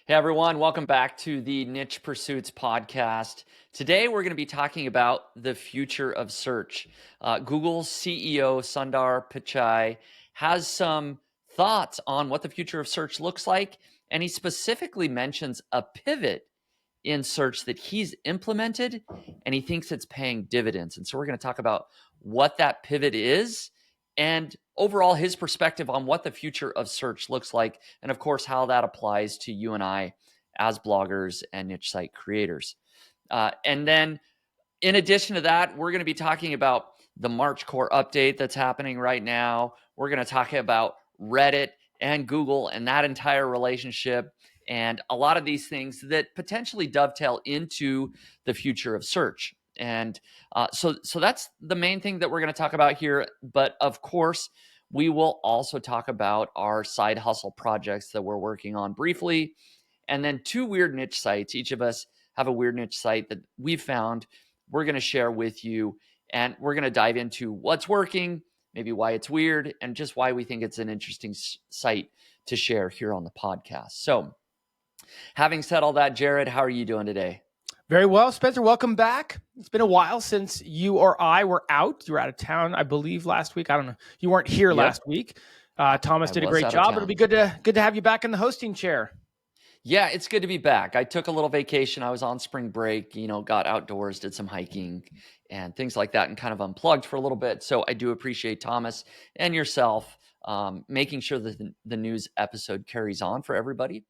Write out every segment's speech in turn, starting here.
Hey everyone, welcome back to the Niche Pursuits podcast. Today we're going to be talking about the future of search. Google CEO Sundar Pichai has some thoughts on what the future of search looks like, and he specifically mentions a pivot in search that he's implemented, and he thinks it's paying dividends. And so we're going to talk about what that pivot is and overall his perspective on what the future of search looks like, and of course, how that applies to you and I as bloggers and niche site creators. And then in addition to that, we're going to be talking about the March core update that's happening right now. We're going to talk about Reddit and Google and that entire relationship, and a lot of these things that potentially dovetail into the future of search. And so that's the main thing that we're going to talk about here. But of course, we will also talk about our side hustle projects that we're working on briefly. And then two weird niche sites. Each of us have a weird niche site that we've found. We're going to share with you, and we're going to dive into what's working, maybe why it's weird, and just why we think it's an interesting site to share here on the podcast. So having said all that, Jared, how are you doing today? Very well, Spencer. Welcome back. It's been a while since you or I were out. You were out of town, I believe, last week. I don't know. You weren't here last week. Thomas did a great job. It'll be good to have you back in the hosting chair. Yeah, it's good to be back. I took a little vacation. I was on spring break, got outdoors, did some hiking and things like that, and kind of unplugged for a little bit. So I do appreciate Thomas and yourself making sure that the news episode carries on for everybody.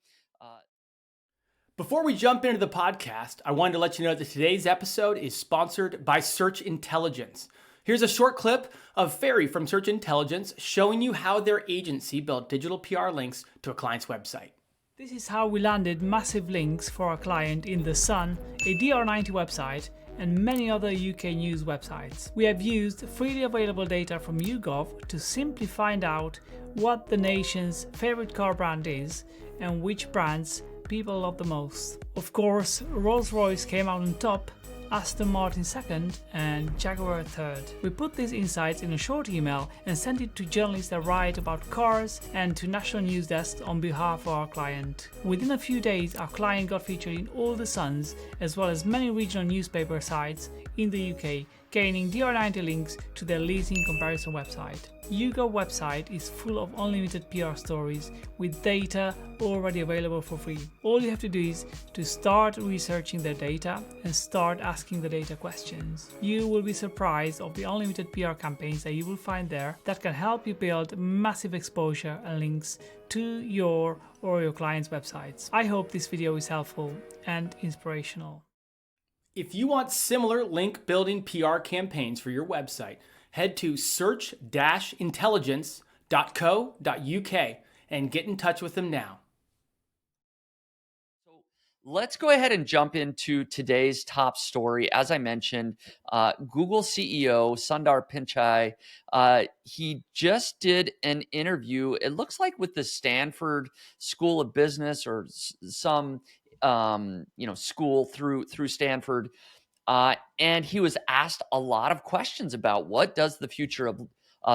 Before we jump into the podcast, I wanted to let you know that today's episode is sponsored by Search Intelligence. Here's a short clip of Ferry from Search Intelligence showing you how their agency built digital PR links to a client's website. This is how we landed massive links for our client in The Sun, a DR90 website, and many other UK news websites. We have used freely available data from YouGov to simply find out what the nation's favorite car brand is and which brands people love the most. Of course, Rolls-Royce came out on top, Aston Martin second, and Jaguar third. We put these insights in a short email and sent it to journalists that write about cars and to national news desks on behalf of our client. Within a few days, our client got featured in all the Suns, as well as many regional newspaper sites in the UK, gaining DR90 links to their leasing comparison website. YouGov website is full of unlimited PR stories with data already available for free. All you have to do is to start researching their data and start asking the data questions. You will be surprised of the unlimited PR campaigns that you will find there that can help you build massive exposure and links to your or your clients' websites. I hope this video is helpful and inspirational. If you want similar link building PR campaigns for your website, head to search-intelligence.co.uk and get in touch with them now. So let's go ahead and jump into today's top story. As I mentioned, Google CEO Sundar Pichai, he just did an interview, it looks like with the Stanford School of Business or some school through Stanford. And he was asked a lot of questions about what does the future of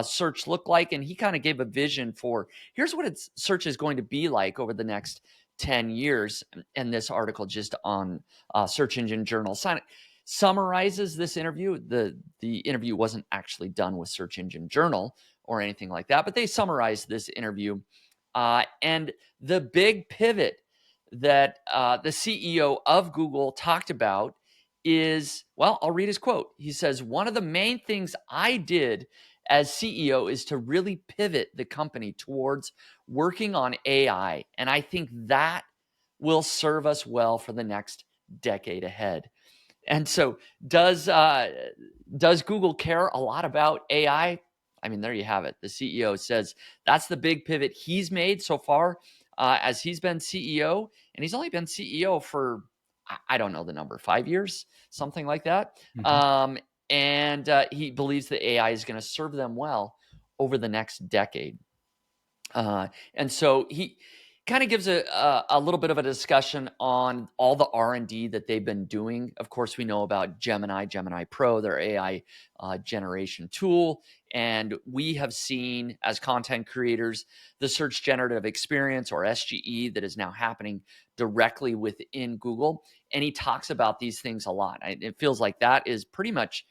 search look like. And he kind of gave a vision for here's what search is going to be like over the next 10 years. And this article just on Search Engine Journal summarizes this interview. The interview wasn't actually done with Search Engine Journal or anything like that, but they summarized this interview. And the big pivot that the CEO of Google talked about is, well, I'll read his quote. He says, "One of the main things I did as CEO is to really pivot the company towards working on AI. And I think that will serve us well for the next decade ahead." And so does Google care a lot about AI? I mean, there you have it. The CEO says that's the big pivot he's made so far as he's been CEO. And he's only been CEO for, I don't know the number, 5 years, something like that. Mm-hmm. And he believes that AI is going to serve them well over the next decade. And so kind of gives a little bit of a discussion on all the R&D that they've been doing. Of course, we know about Gemini Pro, their AI generation tool. And we have seen, as content creators, the search generative experience, or SGE, that is now happening directly within Google. And he talks about these things a lot. It feels like that is pretty much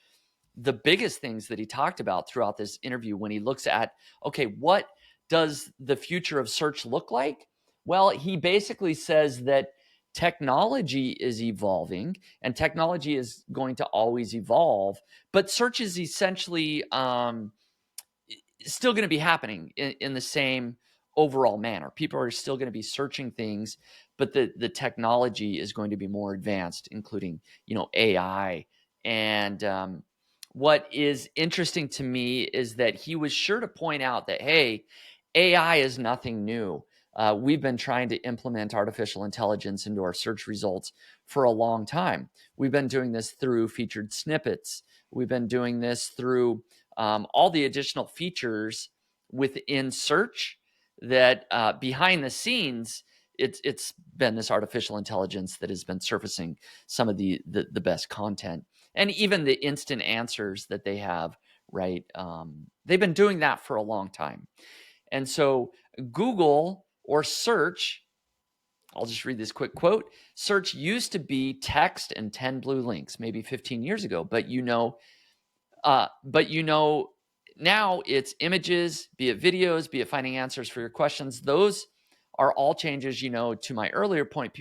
the biggest things that he talked about throughout this interview when he looks at, okay, what does the future of search look like? Well, he basically says that technology is evolving and technology is going to always evolve, but search is essentially still going to be happening in the same overall manner. People are still going to be searching things, but the technology is going to be more advanced, including, AI. And what is interesting to me is that he was sure to point out that, hey, AI is nothing new. We've been trying to implement artificial intelligence into our search results for a long time. We've been doing this through featured snippets. We've been doing this through all the additional features within search that behind the scenes, it's been this artificial intelligence that has been surfacing some of the best content, and even the instant answers that they have, right? They've been doing that for a long time. And so Google, or search, I'll just read this quick quote. Search used to be text and 10 blue links, maybe 15 years ago, but now it's images, be it videos, be it finding answers for your questions. Those are all changes, to my earlier point.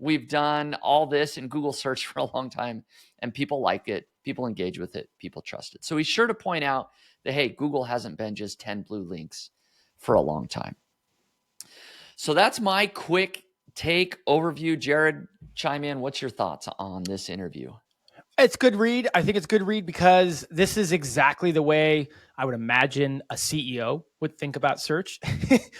We've done all this in Google search for a long time, and people like it, people engage with it, people trust it. So he's sure to point out that, hey, Google hasn't been just 10 blue links for a long time. So that's my quick take overview. Jared, chime in. What's your thoughts on this interview? It's good read. I think it's good read because this is exactly the way I would imagine a CEO would think about search.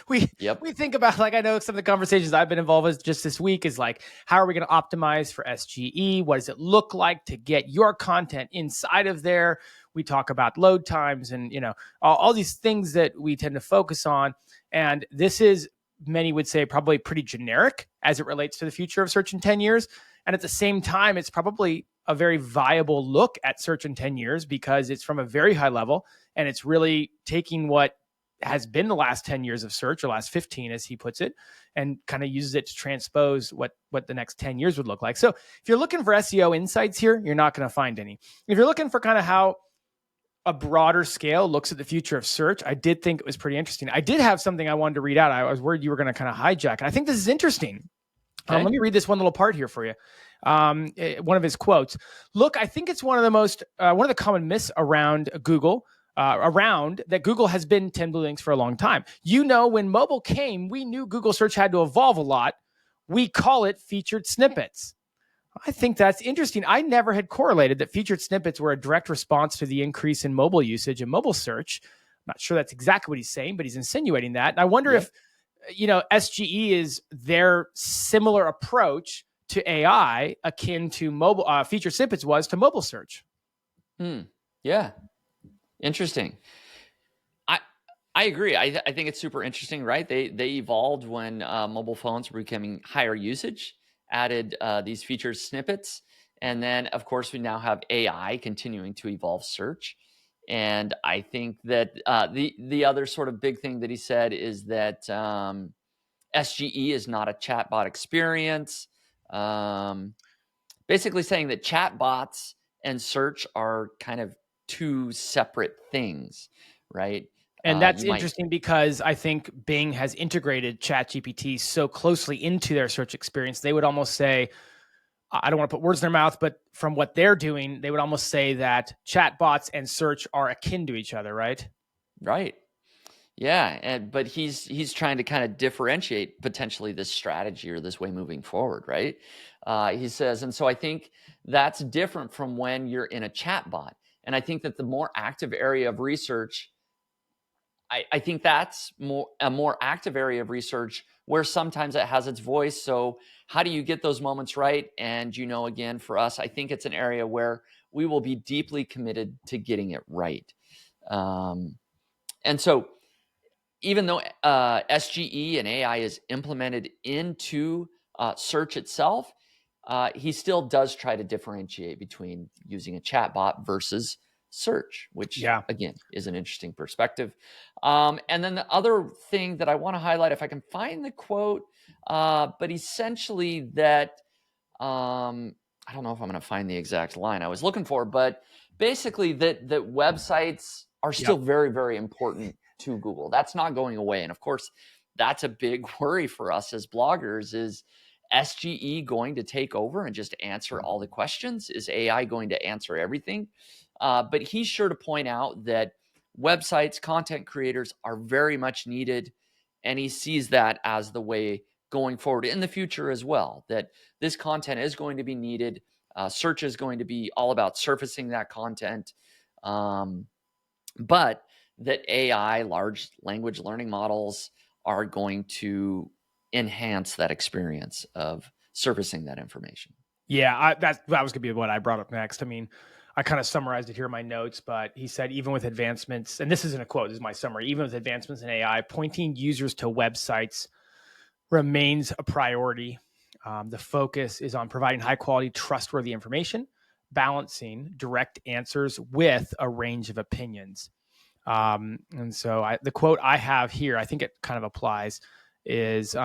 we think about, like, I know some of the conversations I've been involved with just this week is like, how are we going to optimize for SGE? What does it look like to get your content inside of there? We talk about load times and, all these things that we tend to focus on. And this is, many would say, probably pretty generic as it relates to the future of search in 10 years. And at the same time, it's probably a very viable look at search in 10 years because it's from a very high level and it's really taking what has been the last 10 years of search, or last 15, as he puts it, and kind of uses it to transpose what the next 10 years would look like. So if you're looking for SEO insights here, you're not going to find any. If you're looking for kind of how a broader scale looks at the future of search, I did think it was pretty interesting. I did have something I wanted to read out. I was worried you were going to kind of hijack. And I think this is interesting. Okay. Let me read this one little part here for you. One of his quotes. Look, I think it's one of the common myths around Google, around that Google has been 10 blue links for a long time. When mobile came, we knew Google search had to evolve a lot. We call it featured snippets. I think that's interesting. I never had correlated that featured snippets were a direct response to the increase in mobile usage and mobile search. I'm not sure that's exactly what he's saying, but he's insinuating that. And I wonder if SGE is their similar approach to AI, akin to mobile featured snippets was to mobile search. Yeah, interesting. I agree. I think it's super interesting, right? They evolved when mobile phones were becoming higher usage, added these featured snippets, and then of course we now have AI continuing to evolve search. And I think that the other sort of big thing that he said is that SGE is not a chatbot experience. Basically saying that chatbots and search are kind of two separate things, right? And that's interesting because I think Bing has integrated ChatGPT so closely into their search experience. They would almost say, I don't want to put words in their mouth, but from what they're doing, they would almost say that chatbots and search are akin to each other, right? Right. Yeah, but he's trying to kind of differentiate potentially this strategy or this way moving forward, right? He says, and so I think that's different from when you're in a chatbot. And I think that the more active area of research, I think that's a more active area of research where sometimes it has its voice. So how do you get those moments right? And, again, for us, I think it's an area where we will be deeply committed to getting it right. And so even though SGE and AI is implemented into search itself, he still does try to differentiate between using a chatbot versus search, which again is an interesting perspective. And then the other thing that I want to highlight, if I can find the quote, but essentially that I don't know if I'm going to find the exact line I was looking for, but basically that websites are still very, very important to Google. That's not going away. And of course, that's a big worry for us as bloggers. Is SGE going to take over and just answer all the questions? Is AI going to answer everything? But he's sure to point out that websites, content creators are very much needed. And he sees that as the way going forward in the future as well, that this content is going to be needed. Search is going to be all about surfacing that content. But that AI, large language learning models, are going to enhance that experience of surfacing that information. Yeah, that was going to be what I brought up next. I mean, I kind of summarized it here in my notes, but he said, even with advancements, and this isn't a quote, this is my summary, even with advancements in AI, pointing users to websites remains a priority. The focus is on providing high quality, trustworthy information, balancing direct answers with a range of opinions. And so the quote I have here, I think it kind of applies, is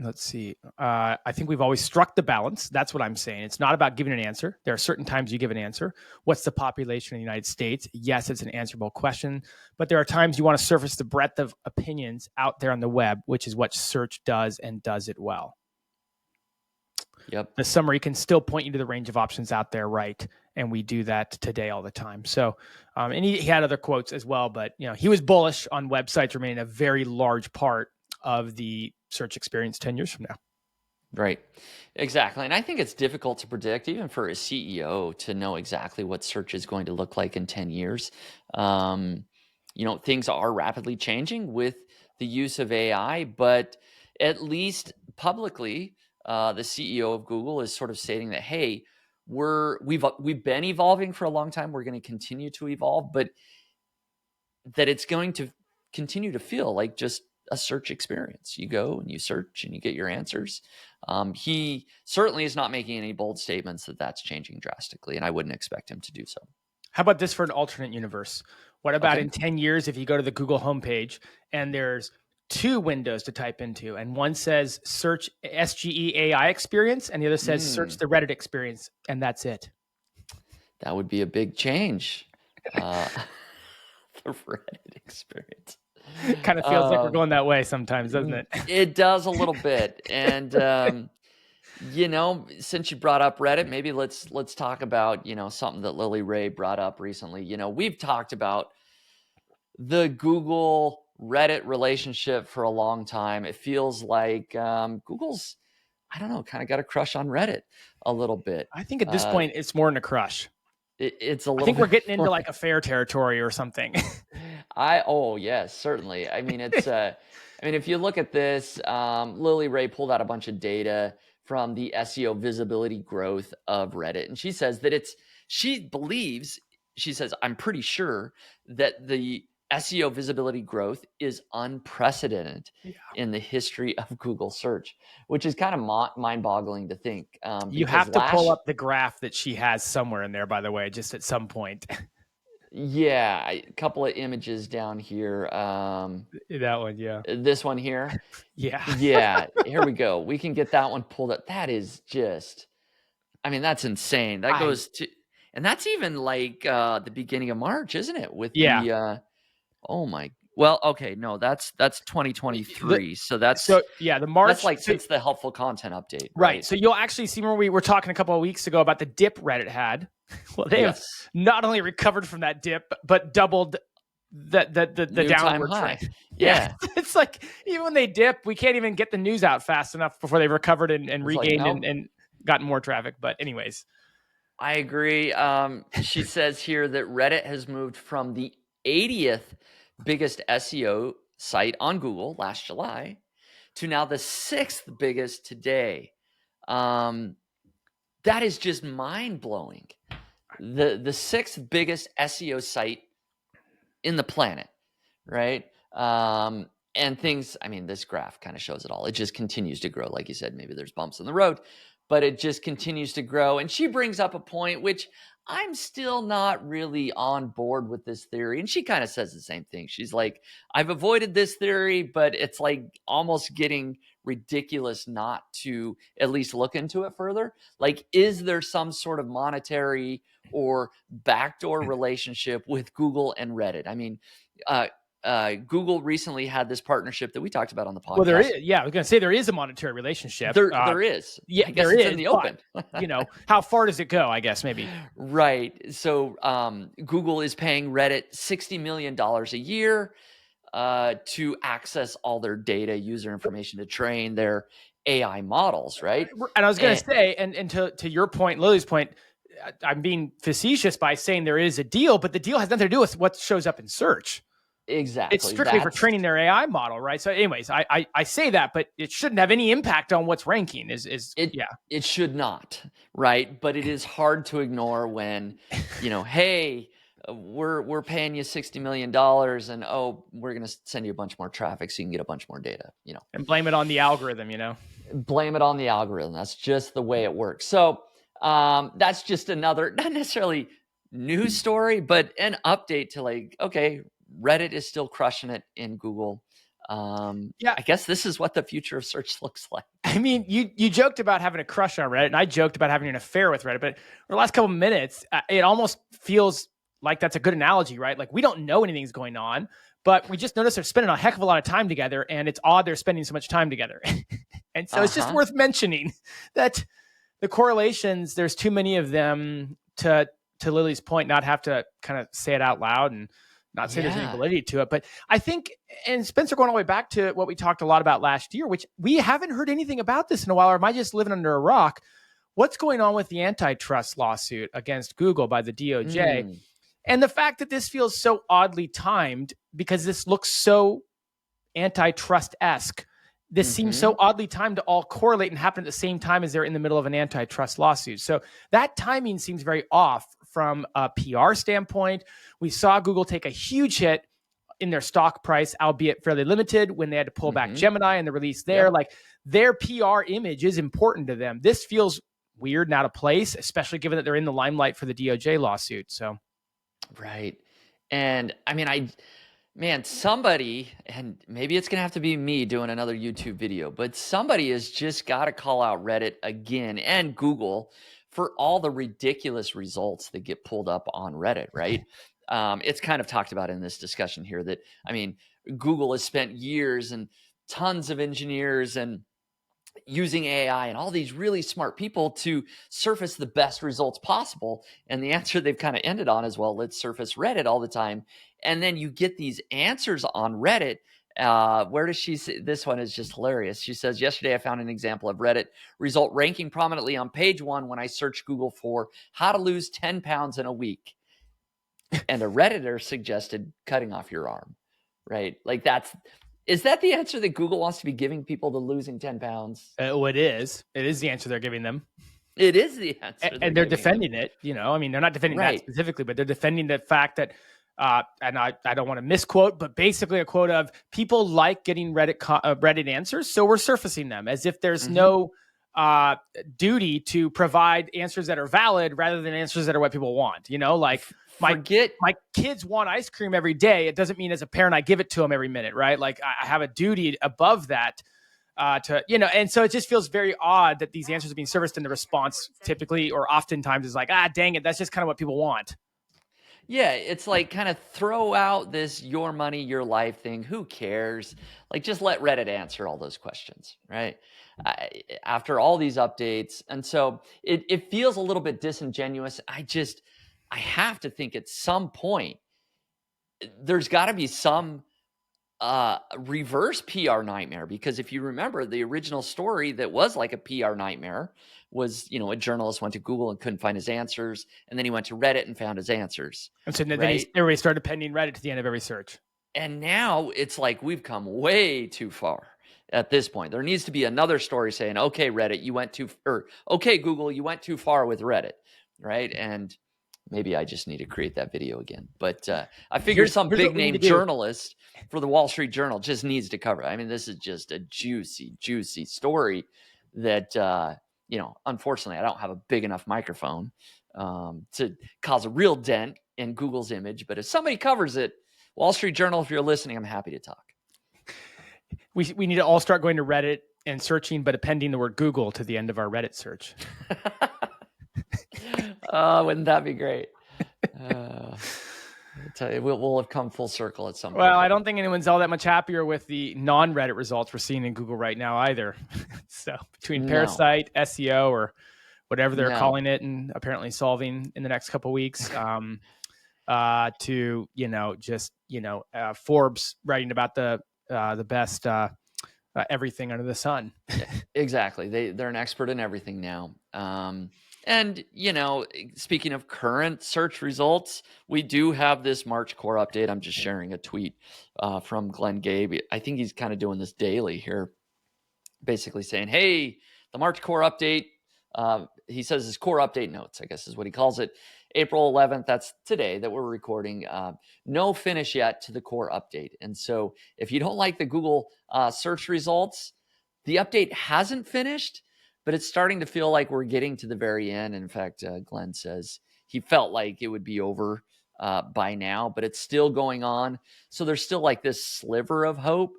let's see. I think we've always struck the balance. That's what I'm saying. It's not about giving an answer. There are certain times you give an answer. What's the population of the United States? Yes, it's an answerable question, but there are times you want to surface the breadth of opinions out there on the web, which is what search does and does it well. Yep. The summary can still point you to the range of options out there, right? And we do that today all the time. So, and he had other quotes as well, but he was bullish on websites remaining a very large part of the search experience 10 years from now. Right. Exactly. And I think it's difficult to predict, even for a CEO, to know exactly what search is going to look like in 10 years. Things are rapidly changing with the use of AI, but at least publicly, the CEO of Google is sort of stating that, hey, we've been evolving for a long time. We're going to continue to evolve, but that it's going to continue to feel like just a search experience. You go and you search and you get your answers. He certainly is not making any bold statements that that's changing drastically, and I wouldn't expect him to do so. How about this for an alternate universe? What about in 10 years if you go to the Google homepage and there's two windows to type into, and one says search SGE AI experience and the other says search the Reddit experience, and that's it? That would be a big change. The Reddit experience. Kind of feels like we're going that way sometimes, doesn't it? It does a little bit. And, since you brought up Reddit, maybe let's talk about, something that Lily Ray brought up recently. We've talked about the Google Reddit relationship for a long time. It feels like Google's, I don't know, kind of got a crush on Reddit a little bit. I think at this point, it's more than a crush. It's a little. I think we're getting into like affair territory or something. Yes, certainly. I mean, it's. If you look at this, Lily Ray pulled out a bunch of data from the SEO visibility growth of Reddit, and she says that she says, I'm pretty sure that the SEO visibility growth is unprecedented in the history of Google search, which is kind of mind-boggling to think. You have to pull up the graph that she has somewhere in there, by the way, just at some point. Yeah, a couple of images down here. That one, yeah. This one here. Yeah. Yeah, here we go. We can get that one pulled up. That is just, that's insane. That goes to, and that's even like the beginning of March, isn't it? With no, that's 2023. the March. That's like since the helpful content update. Right. So you'll actually see where we were talking a couple of weeks ago about the dip Reddit had. Well, they have not only recovered from that dip, but doubled the downward trend. Yeah. It's like even when they dip, we can't even get the news out fast enough before they've recovered and regained and gotten more traffic. But anyways. I agree. She says here that Reddit has moved from the 80th biggest SEO site on Google last July to now the 6th biggest today. That is just mind-blowing. The 6th biggest SEO site in the planet. right? And things, I mean, this graph kind of shows it all. It just continues to grow. Like you said, maybe there's bumps in the road, but it just continues to grow. And she brings up a point, which I'm still not really on board with this theory. And she kind of says the same thing. She's like, I've avoided this theory, but it's like almost getting ridiculous not to at least look into it further. Like, is there some sort of monetary or backdoor relationship with Google and Reddit? I mean, Google recently had this partnership that we talked about on the podcast. Well, there is. Yeah, I was going to say there is a monetary relationship. There is. Yeah, I guess there it's is, in the open. How far does it go? I guess maybe. Right. So Google is paying Reddit $60 million a year to access all their data, user information to train their AI models, right? And I was going to say, and to your point, Lily's point, I'm being facetious by saying there is a deal, but the deal has nothing to do with what shows up in search. Exactly. It's strictly for training their AI model, right? So anyways, I say that, but it shouldn't have any impact on what's ranking It should not, right? But it is hard to ignore when, hey, we're paying you $60 million and we're going to send you a bunch more traffic so you can get a bunch more data, and blame it on the algorithm, blame it on the algorithm. That's just the way it works. So that's just another, not necessarily news story, but an update to like, okay, Reddit is still crushing it in Google. I guess this is what the future of search looks like. I mean, you joked about having a crush on Reddit, and I joked about having an affair with Reddit, but for the last couple of minutes, it almost feels like that's a good analogy, right? Like, we don't know anything's going on, but we just notice they're spending a heck of a lot of time together, and it's odd they're spending so much time together. And so it's just worth mentioning that the correlations, there's too many of them to Lily's point, not have to kind of say it out loud and not say there's any validity to it. But I think, and Spencer, going all the way back to what we talked a lot about last year, which we haven't heard anything about this in a while, or am I just living under a rock? What's going on with the antitrust lawsuit against Google by the DOJ? And the fact that this feels so oddly timed, because this looks so antitrust-esque. This seems so oddly timed to all correlate and happen at the same time as they're in the middle of an antitrust lawsuit. So that timing seems very off from a PR standpoint. We saw Google take a huge hit in their stock price, albeit fairly limited, when they had to pull back Gemini and the release there. Like, their PR image is important to them. This feels weird and out of place, especially given that they're in the limelight for the DOJ lawsuit. So, right. And I mean, somebody, and maybe it's going to have to be me doing another YouTube video, but somebody has just got to call out Reddit again and Google for all the ridiculous results that get pulled up on Reddit, right? It's kind of talked about in this discussion here that, I mean, Google has spent years and tons of engineers and using AI and all these really smart people to surface the best results possible. And the answer they've kind of ended on is, well, let's surface Reddit all the time. And then you get these answers on Reddit. Where does she say? This one is just hilarious. She says, yesterday I found an example of Reddit result ranking prominently on page 1 when I searched Google for how to lose 10 pounds in a week. And a Redditor suggested cutting off your arm, right? Like, is that the answer that Google wants to be giving people to losing 10 pounds? It is. It is the answer they're giving them. It is the answer. And they're defending it. I mean, they're not defending that specifically, but they're defending the fact that, and I don't want to misquote, but basically a quote of, people like getting Reddit answers, so we're surfacing them, as if there's no duty to provide answers that are valid rather than answers that are what people want. Like, my kids want ice cream every day. It doesn't mean as a parent I give it to them every minute, right? Like, I have a duty above that and so it just feels very odd that these answers are being surfaced, and the response typically or oftentimes is like, dang it, that's just kind of what people want. Yeah, it's like, kind of throw out this your money, your life thing. Who cares? Like, just let Reddit answer all those questions, right? After all these updates. And so it feels a little bit disingenuous. I have to think at some point there's got to be some reverse PR nightmare, because if you remember, the original story that was like a PR nightmare was, a journalist went to Google and couldn't find his answers, and then he went to Reddit and found his answers. And so then everybody started appending Reddit to the end of every search. And now it's like we've come way too far at this point. There needs to be another story saying, okay, Reddit, okay, Google, you went too far with Reddit, right? And Maybe I just need to create that video again. But I figure some here's big name journalist for the Wall Street Journal just needs to cover it. I mean, this is just a juicy, juicy story that, unfortunately, I don't have a big enough microphone to cause a real dent in Google's image. But if somebody covers it, Wall Street Journal, if you're listening, I'm happy to talk. We need to all start going to Reddit and searching, but appending the word Google to the end of our Reddit search. Wouldn't that be great? I'll tell you, we'll have come full circle at some point. Well, I don't think anyone's all that much happier with the non-Reddit results we're seeing in Google right now either. So between Parasite, SEO, or whatever they're calling it, and apparently solving in the next couple of weeks, to Forbes writing about the best everything under the sun. Exactly. They're an expert in everything now. And, speaking of current search results, we do have this March core update. I'm just sharing a tweet from Glenn Gabe. I think he's kind of doing this daily here, basically saying, hey, the March core update, he says his core update notes, I guess is what he calls it. April 11th, that's today that we're recording. No finish yet to the core update. And so if you don't like the Google search results, the update hasn't finished, but it's starting to feel like we're getting to the very end. In fact, Glenn says he felt like it would be over by now, but it's still going on. So there's still like this sliver of hope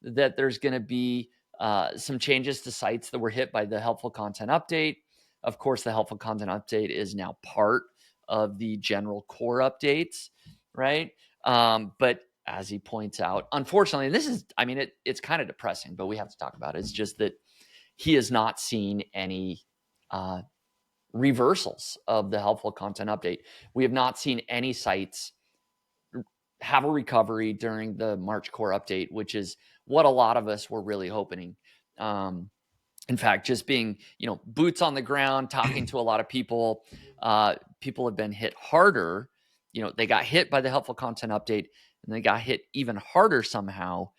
that there's going to be some changes to sites that were hit by the helpful content update. Of course, the helpful content update is now part of the general core updates, right? But as he points out, unfortunately, and this is, it's kind of depressing, but we have to talk about it. It's just that he has not seen any reversals of the helpful content update. We have not seen any sites have a recovery during the March core update, which is what a lot of us were really hoping. In fact, just being, boots on the ground, talking to a lot of people, people have been hit harder. They got hit by the helpful content update, and they got hit even harder somehow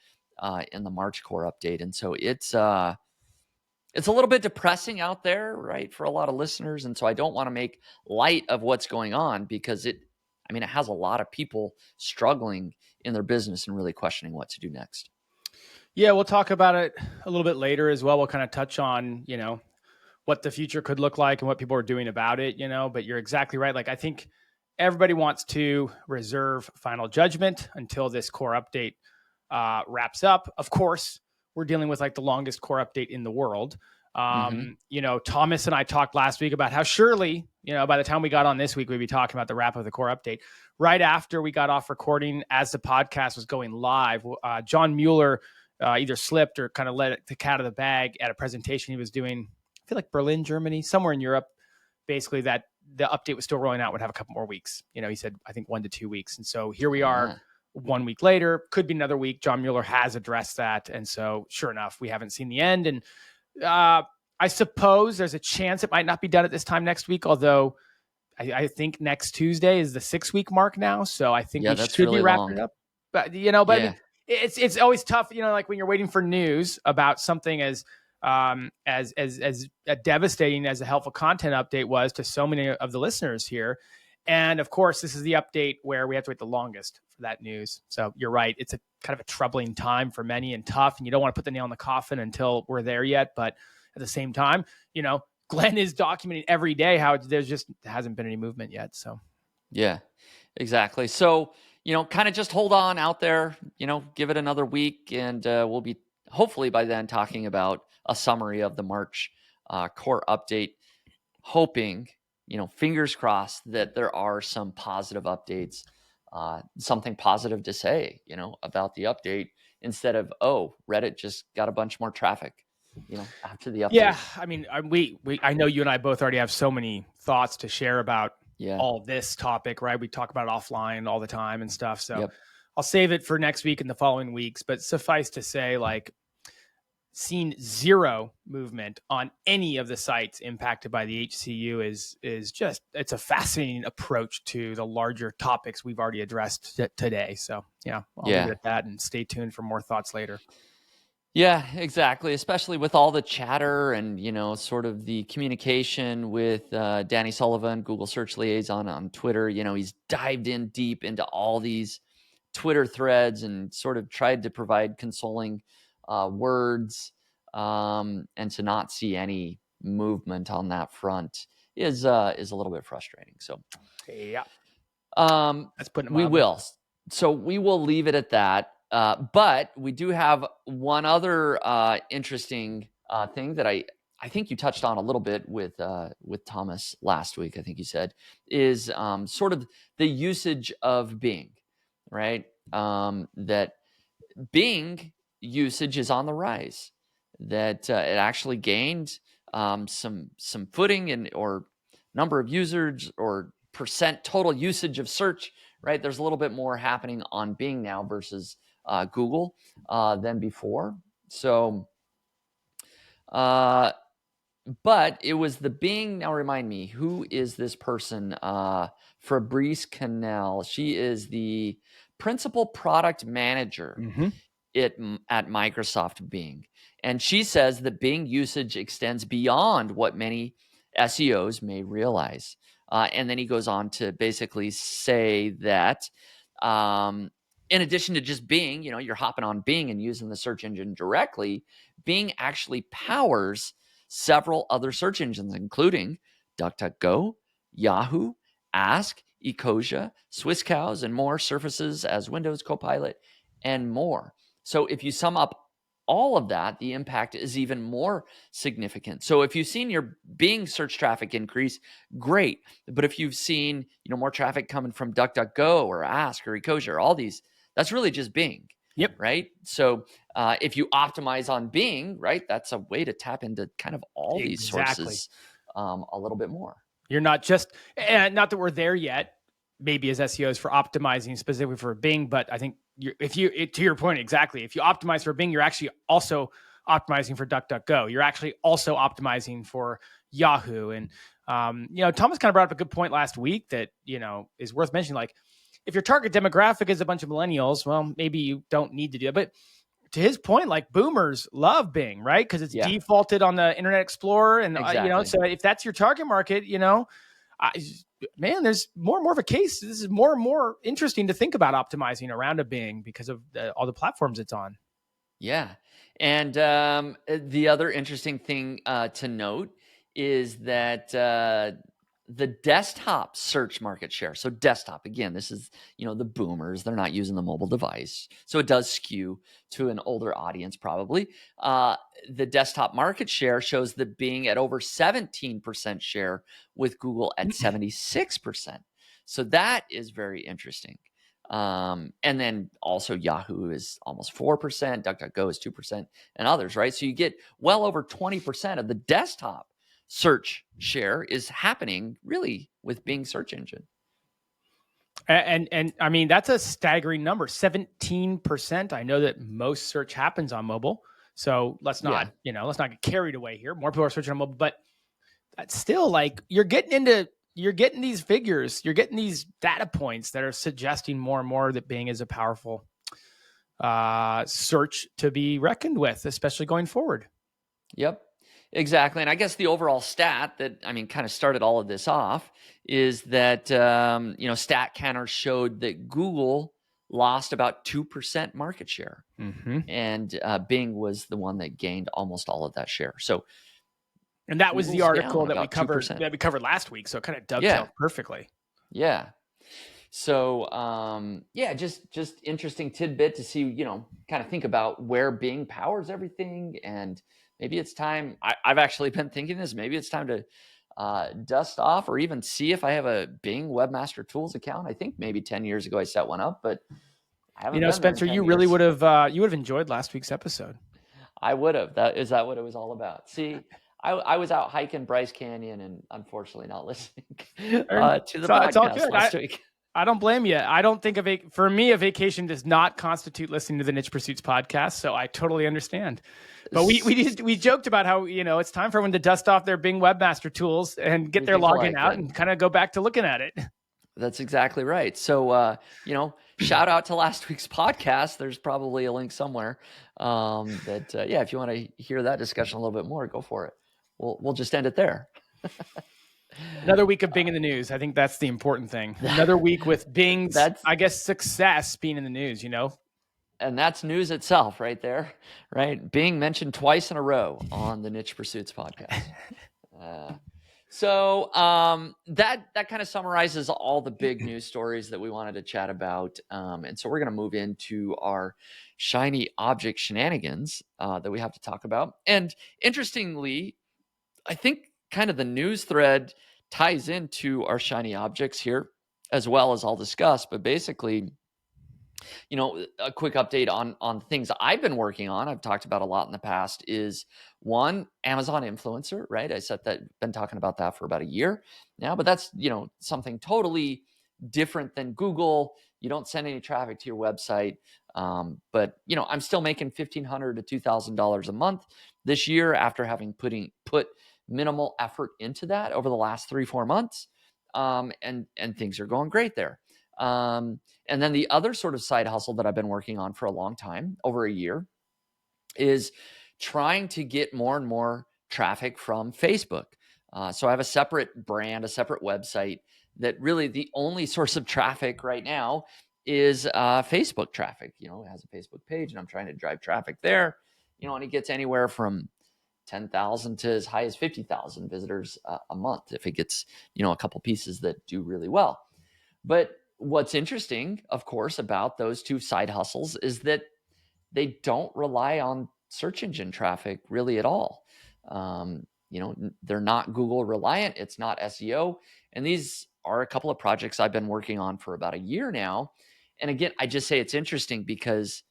in the March core update. And so it's a little bit depressing out there, right, for a lot of listeners. And so I don't want to make light of what's going on because it has a lot of people struggling in their business and really questioning what to do next. Yeah, we'll talk about it a little bit later as well. We'll kind of touch on, what the future could look like and what people are doing about it, but you're exactly right. Like, I think everybody wants to reserve final judgment until this core update wraps up. Of course, we're dealing with like the longest core update in the world. Thomas and I talked last week about how surely, by the time we got on this week, we'd be talking about the wrap of the core update. Right after we got off recording, as the podcast was going live, John Mueller either slipped or kind of let the cat out of the bag at a presentation he was doing, I feel like Berlin, Germany, somewhere in Europe, basically that the update was still rolling out, would have a couple more weeks. He said, I think 1 to 2 weeks. And so here we are 1 week later, could be another week. John Mueller has addressed that. And so sure enough, we haven't seen the end. And I suppose there's a chance it might not be done at this time next week, although I think next Tuesday is the 6-week mark now. So I think we should really be wrapping it up. But, it's always tough, like when you're waiting for news about something as devastating as a helpful content update was to so many of the listeners here. And of course, this is the update where we have to wait the longest for that news. So you're right. It's a kind of a troubling time for many and tough, and you don't want to put the nail in the coffin until we're there yet. But at the same time, Glenn is documenting every day how there hasn't been any movement yet. So, yeah, exactly. So, kind of just hold on out there, give it another week, and we'll be hopefully by then talking about a summary of the March core update, hoping, fingers crossed that there are some positive updates, something positive to say, about the update instead of, Reddit just got a bunch more traffic, after the update. Yeah. I know you and I both already have so many thoughts to share about all this topic, right? We talk about it offline all the time and stuff. So I'll save it for next week and the following weeks, but suffice to say, like, seen zero movement on any of the sites impacted by the HCU is just, it's a fascinating approach to the larger topics we've already addressed today. So I'll leave it at that and stay tuned for more thoughts later. Yeah, exactly. Especially with all the chatter and, sort of the communication with Danny Sullivan, Google Search Liaison on Twitter. He's dived in deep into all these Twitter threads and sort of tried to provide consoling words. And to not see any movement on that front is a little bit frustrating. So, Yeah. That's putting we will. So we will leave it at that. But we do have one other interesting thing that I think you touched on a little bit with Thomas last week. I think you said is sort of the usage of Bing, right? That Bing usage is on the rise. That it actually gained some footing or number of users or percent total usage of search, right? There's a little bit more happening on Bing now versus Google than before. So, but it was the Bing. Now remind me, who is this person? Fabrice Cannell. She is the principal product manager at Microsoft Bing. And she says that Bing usage extends beyond what many SEOs may realize. And then he goes on to basically say that in addition to just Bing, you're hopping on Bing and using the search engine directly, Bing actually powers several other search engines, including DuckDuckGo, Yahoo, Ask, Ecosia, Swisscows, and more surfaces as Windows Copilot and more. So if you sum up all of that, the impact is even more significant. So if you've seen your Bing search traffic increase, great. But if you've seen, more traffic coming from DuckDuckGo or Ask or Ecosia or all these, that's really just Bing. Yep. Right. So if you optimize on Bing, right, that's a way to tap into kind of all these sources a little bit more. You're not just, not that we're there yet, maybe as SEOs for optimizing specifically for Bing, but I think to your point, exactly. If you optimize for Bing, you're actually also optimizing for DuckDuckGo. You're actually also optimizing for Yahoo. And, Thomas kind of brought up a good point last week that, is worth mentioning. Like, if your target demographic is a bunch of millennials, well, maybe you don't need to do it. But to his point, like boomers love Bing, right? Because it's defaulted on the Internet Explorer. And, so if that's your target market, man, there's more and more of a case. This is more and more interesting to think about optimizing around a Bing because of all the platforms it's on. Yeah. And the other interesting thing to note is that the desktop search market share. So desktop, again, this is, the boomers, they're not using the mobile device. So it does skew to an older audience probably. The desktop market share shows that Bing at over 17% share with Google at 76%. So that is very interesting. And then also Yahoo is almost 4%, DuckDuckGo is 2%, and others, right? So you get well over 20% of the desktop search share is happening really with Bing search engine. And I mean, that's a staggering number, 17%. I know that most search happens on mobile. So let's not get carried away here. More people are searching on mobile, but that's still like you're getting these figures, you're getting these data points that are suggesting more and more that Bing is a powerful search to be reckoned with, especially going forward. Yep. Exactly. And I guess the overall stat that, kind of started all of this off is that, StatCanner showed that Google lost about 2% market share. And Bing was the one that gained almost all of that share. So, and that was Google's the article that we covered last week. So it kind of dovetailed perfectly. Yeah. So, just interesting tidbit to see, kind of think about where Bing powers everything. And maybe it's time, I've actually been thinking this, maybe it's time to dust off or even see if I have a Bing Webmaster Tools account. I think maybe 10 years ago I set one up, but I haven't. Spencer, you really would have enjoyed last week's episode. I would have. Is that what it was all about? See, I was out hiking Bryce Canyon and unfortunately not listening to the podcast last week. I don't blame you. I don't think for me, a vacation does not constitute listening to the Niche Pursuits podcast. So I totally understand. But we joked about how, it's time for everyone to dust off their Bing Webmaster Tools and get their login out and kind of go back to looking at it. That's exactly right. So, shout out to last week's podcast. There's probably a link somewhere if you want to hear that discussion a little bit more, go for it. We'll just end it there. Another week of Bing in the news. I think that's the important thing. Another week with Bing's, success being in the news, And that's news itself right there, right? Bing mentioned twice in a row on the Niche Pursuits podcast. So that kind of summarizes all the big news stories that we wanted to chat about. And so we're going to move into our shiny object shenanigans that we have to talk about. And interestingly, I think kind of the news thread ties into our shiny objects here as well, as I'll discuss. But basically, a quick update on things I've been working on. I've talked about a lot in the past is one, Amazon influencer, right? I said that, been talking about that for about a year now, but that's, something totally different than Google. You don't send any traffic to your website. But I'm still making $1,500 to $2,000 a month this year after having put minimal effort into that over the last 3-4 months. And things are going great there. And then the other sort of side hustle that I've been working on for a long time, over a year, is trying to get more and more traffic from Facebook. So I have a separate brand, a separate website that really the only source of traffic right now is Facebook traffic. It has a Facebook page and I'm trying to drive traffic there, and it gets anywhere from 10,000 to as high as 50,000 visitors a month if it gets, a couple pieces that do really well. But what's interesting, of course, about those two side hustles is that they don't rely on search engine traffic really at all. They're not Google reliant. It's not SEO. And these are a couple of projects I've been working on for about a year now. And again, I just say it's interesting because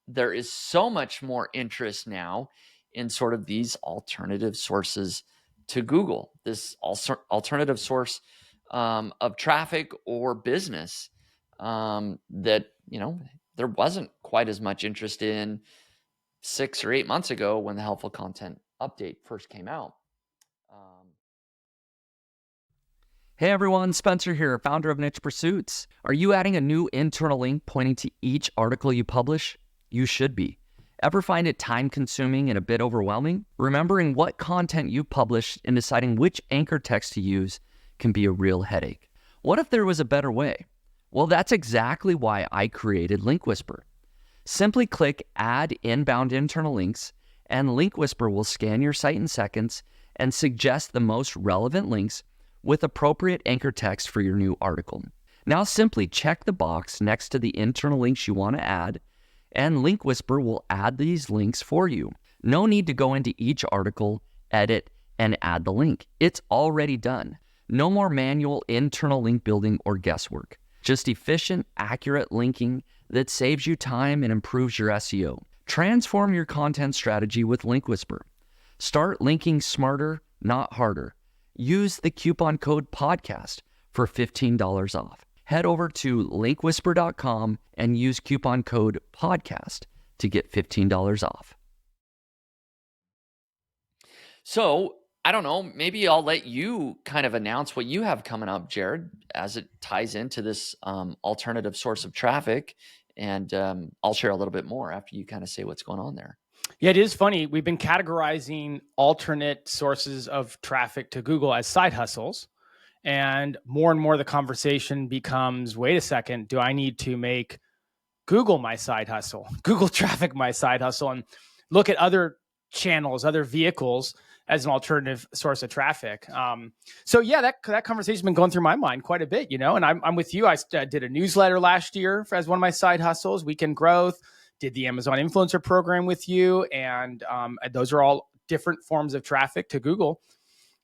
there is so much more interest now in sort of these alternative sources to Google, this alternative source of traffic or business that, there wasn't quite as much interest in 6 or 8 months ago when the Helpful Content update first came out. Hey everyone, Spencer here, founder of Niche Pursuits. Are you adding a new internal link pointing to each article you publish? You should be. Ever find it time-consuming and a bit overwhelming? Remembering what content you published and deciding which anchor text to use can be a real headache. What if there was a better way? Well, that's exactly why I created Link Whisper. Simply click Add Inbound Internal Links, and Link Whisper will scan your site in seconds and suggest the most relevant links with appropriate anchor text for your new article. Now simply check the box next to the internal links you want to add, and Link Whisper will add these links for you. No need to go into each article, edit, and add the link. It's already done. No more manual internal link building or guesswork. Just efficient, accurate linking that saves you time and improves your SEO. Transform your content strategy with Link Whisper. Start linking smarter, not harder. Use the coupon code PODCAST for $15 off. Head over to linkwhisper.com and use coupon code PODCAST to get $15 off. So, I don't know, maybe I'll let you kind of announce what you have coming up, Jared, as it ties into this alternative source of traffic. And I'll share a little bit more after you kind of say what's going on there. Yeah, it is funny. We've been categorizing alternate sources of traffic to Google as side hustles. And more the conversation becomes, wait a second, do I need to make Google my side hustle, Google traffic my side hustle, and look at other channels, other vehicles as an alternative source of traffic. So yeah, that conversation's been going through my mind quite a bit, and I'm with you. I did a newsletter last year as one of my side hustles, Weekend Growth, did the Amazon influencer program with you. And those are all different forms of traffic to Google.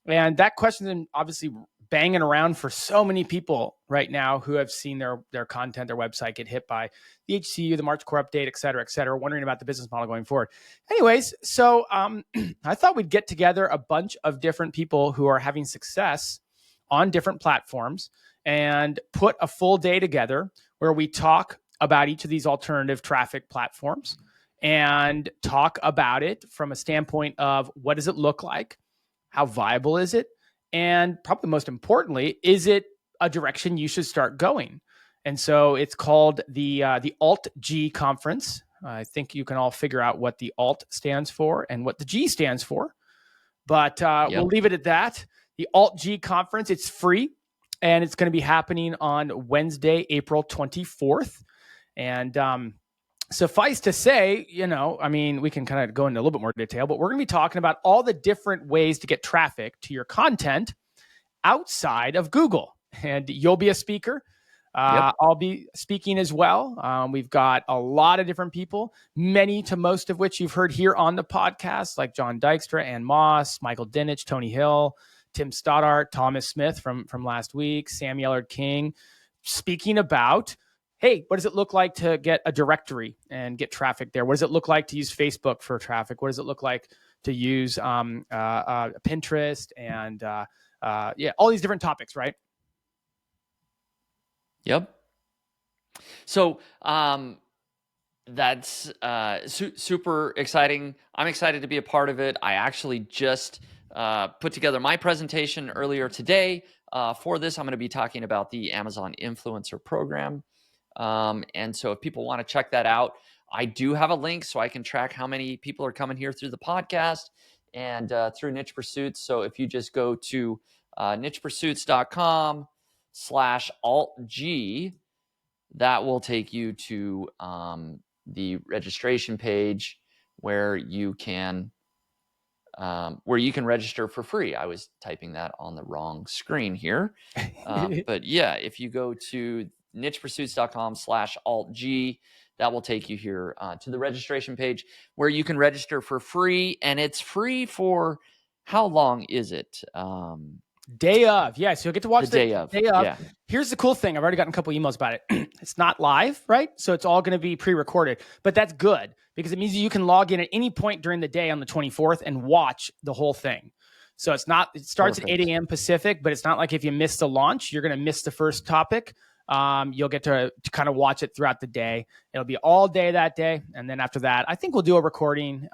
And that question's been obviously banging around for so many people right now who have seen their content, their website get hit by the HCU, the March Core Update, et cetera, wondering about the business model going forward. Anyways, so I thought we'd get together a bunch of different people who are having success on different platforms and put a full day together where we talk about each of these alternative traffic platforms and talk about it from a standpoint of what does it look like? How viable is it? And probably most importantly, is it a direction you should start going. And so it's called the Alt G conference. I think you can all figure out what the Alt stands for and what the G stands for, but we'll leave it at that. The Alt G conference, it's free, and it's going to be happening on Wednesday, April 24th. And suffice to say, we can kind of go into a little bit more detail, but we're going to be talking about all the different ways to get traffic to your content outside of Google. And you'll be a speaker. I'll be speaking as well. We've got a lot of different people, many to most of which you've heard here on the podcast, like John Dykstra, Ann Moss, Michael Dinich, Tony Hill, Tim Stoddart, Thomas Smith from last week, Sam Yellard King, speaking about, hey, what does it look like to get a directory and get traffic there? What does it look like to use Facebook for traffic? What does it look like to use Pinterest and all these different topics, right? Yep. So that's super exciting. I'm excited to be a part of it. I actually just put together my presentation earlier today. For this, I'm going to be talking about the Amazon Influencer Program. And so if people want to check that out, I do have a link so I can track how many people are coming here through the podcast and through Niche Pursuits. So if you just go to nichepursuits.com/altg, that will take you to the registration page where you can register for free. I was typing that on the wrong screen here. But yeah, if you go to nichepursuits.com/altg, that will take you here to the registration page where you can register for free. And it's free for, how long is it? Day of. Yeah. So you'll get to watch the day of. Yeah. Here's the cool thing. I've already gotten a couple emails about it. It's not live, right? So it's all going to be pre-recorded, but that's good because it means you can log in at any point during the day on the 24th and watch the whole thing. So it starts at 8 a.m. Pacific, but it's not like if you miss the launch, you're going to miss the first topic. You'll get to kind of watch it throughout the day. It'll be all day that day. And then after that, I think we'll do a recording.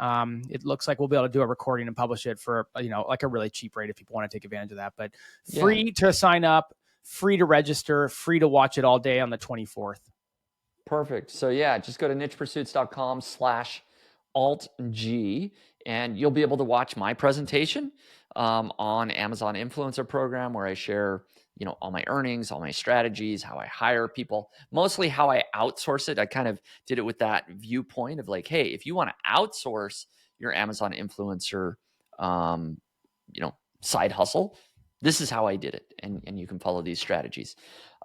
It looks like we'll be able to do a recording and publish it for, like a really cheap rate if people want to take advantage of that, but free to sign up, free to register, free to watch it all day on the 24th. Perfect. So yeah, just go to nichepursuits.com/altg and you'll be able to watch my presentation on Amazon Influencer Program, where I share all my earnings, all my strategies, how I hire people, mostly how I outsource it. I kind of did it with that viewpoint of like, hey, if you want to outsource your Amazon influencer, side hustle, this is how I did it. And you can follow these strategies.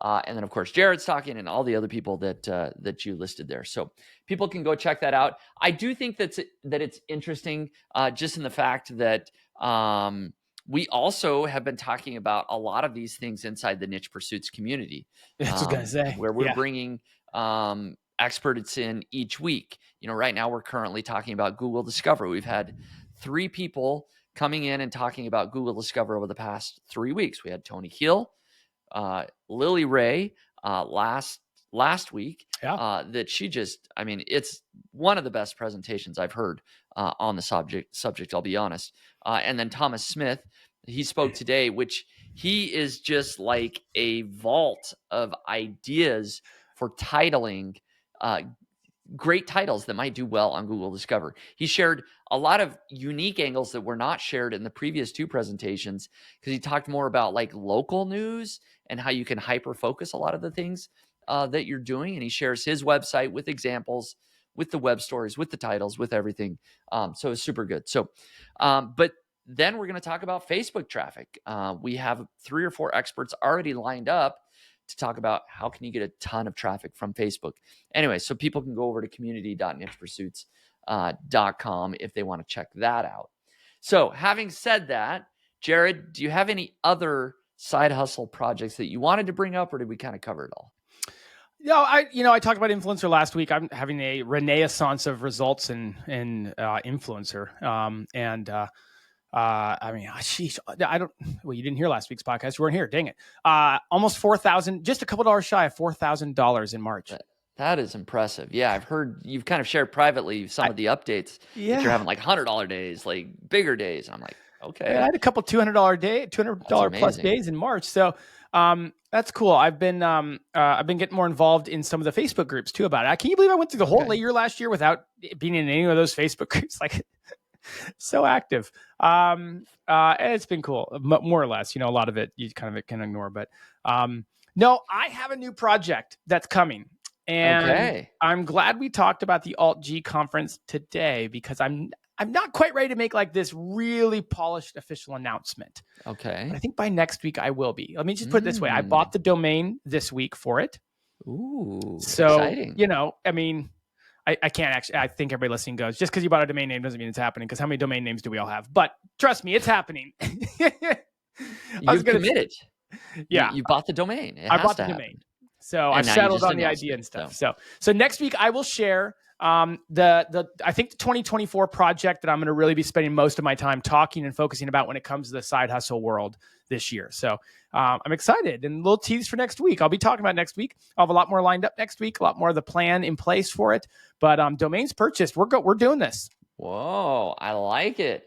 And then of course, Jared's talking and all the other people that you listed there. So people can go check that out. I do think that it's interesting just in the fact that, we also have been talking about a lot of these things inside the Niche Pursuits community. That's what I was going to say. Where we're bringing experts in each week. Right now we're currently talking about Google Discover. We've had 3 people coming in and talking about Google Discover over the past 3 weeks. We had Tony Hill, Lily Ray last week. That she just, it's one of the best presentations I've heard on the subject, I'll be honest. And then Thomas Smith, he spoke today, which he is just like a vault of ideas for titling, great titles that might do well on Google Discover. He shared a lot of unique angles that were not shared in the previous 2 presentations, because he talked more about like local news and how you can hyper focus a lot of the things that you're doing. And he shares his website with examples, with the web stories, with the titles, with everything. So it's super good. So, but then we're going to talk about Facebook traffic. We have 3 or 4 experts already lined up to talk about how can you get a ton of traffic from Facebook. Anyway, so people can go over to community.nichepursuits.com if they want to check that out. So having said that, Jared, do you have any other side hustle projects that you wanted to bring up, or did we kind of cover it all? No, I talked about influencer last week. I'm having a renaissance of results in influencer. Sheesh, well, you didn't hear last week's podcast. You weren't here. Dang it. Almost 4,000, just a couple dollars shy of $4,000 in March. That is impressive. Yeah. I've heard you've kind of shared privately some of the updates that you're having, like $100 days, like bigger days. And I'm like, okay. I had a couple $200 plus days in March. So, That's cool. I've been getting more involved in some of the Facebook groups too about it. Can you believe I went through the whole year last year without being in any of those Facebook groups? Like, so active. And it's been cool, more or less. A lot of it you kind of can ignore. But no, I have a new project that's coming. And I'm glad we talked about the Alt-G conference today, because I'm not quite ready to make like this really polished official announcement. Okay. But I think by next week I will be. Let me just put it this way. I bought the domain this week for it. Ooh, so exciting. I mean, I can't actually, I think everybody listening goes, just because you bought a domain name doesn't mean it's happening, because how many domain names do we all have? But trust me, it's happening. You've committed. Yeah. You bought the domain. I bought the domain. So I've settled on the idea and stuff. So next week I will share I think the 2024 project that I'm going to really be spending most of my time talking and focusing about when it comes to the side hustle world this year. So I'm excited, and a little tease for next week. I'll be talking about next week. I'll have a lot more lined up next week, a lot more of the plan in place for it. But domains purchased. We're doing this. Whoa, I like it.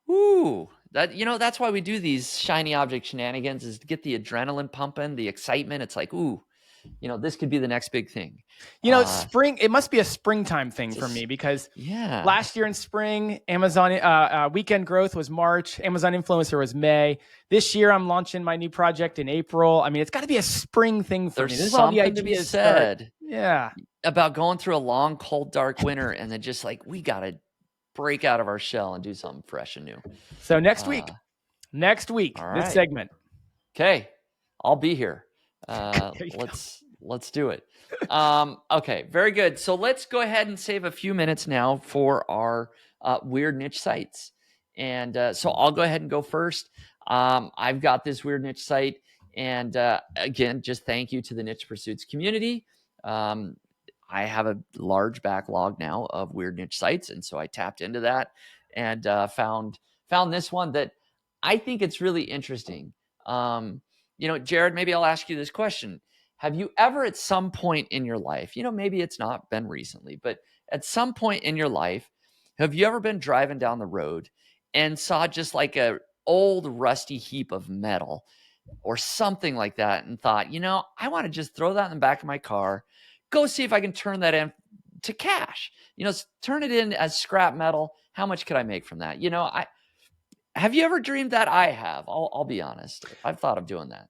Ooh, that's why we do these shiny object shenanigans, is to get the adrenaline pumping, the excitement. It's like, ooh, this could be the next big thing. Spring, it must be a springtime thing for me, because last year in spring, Amazon weekend growth was March. Amazon influencer was May. This year I'm launching my new project in April. I mean, it's got to be a spring thing for me. There's something to be said about going through a long, cold, dark winter, and then just like, we got to break out of our shell and do something fresh and new. So next week, this segment. Okay. I'll be here. Let's do it. Okay, very good. So let's go ahead and save a few minutes now for our weird niche sites. And so I'll go ahead and go first. I've got this weird niche site, and again, just thank you to the Niche Pursuits community. I have a large backlog now of weird niche sites, and so I tapped into that and found this one that I think it's really interesting. Jared, maybe I'll ask you this question. Have you ever at some point in your life, maybe it's not been recently, but at some point in your life, have you ever been driving down the road and saw just like a old rusty heap of metal or something like that and thought, I want to just throw that in the back of my car, go see if I can turn that in to cash, turn it in as scrap metal. How much could I make from that? Have you ever dreamed that? I have. I'll be honest. I've thought of doing that.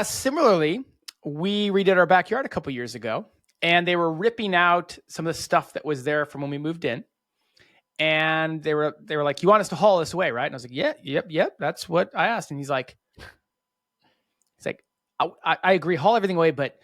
Similarly, we redid our backyard a couple years ago, and they were ripping out some of the stuff that was there from when we moved in. And they were like, "You want us to haul this away, right?" And I was like, "Yeah, yep. That's what I asked." And he's like, I agree, haul everything away, but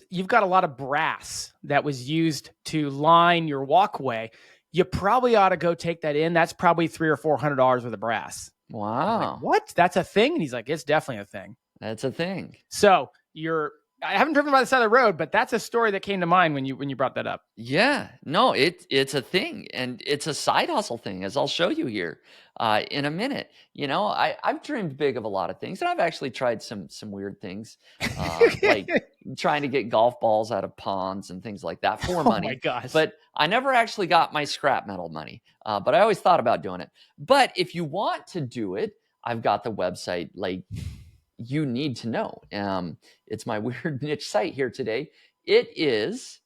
you've got a lot of brass that was used to line your walkway. You probably ought to go take that in. That's probably $300 or $400 worth of brass. Wow. Like, what? That's a thing? And he's like, it's definitely a thing. That's a thing. So I haven't driven by the side of the road, but that's a story that came to mind when you brought that up. Yeah, no, it's a thing, and it's a side hustle thing, as I'll show you here in a minute. I've dreamed big of a lot of things, and I've actually tried some weird things, like trying to get golf balls out of ponds and things like that for money. Oh my gosh! But I never actually got my scrap metal money. But I always thought about doing it. But if you want to do it, I've got the website. Like, you need to know. It's my weird niche site here today. It is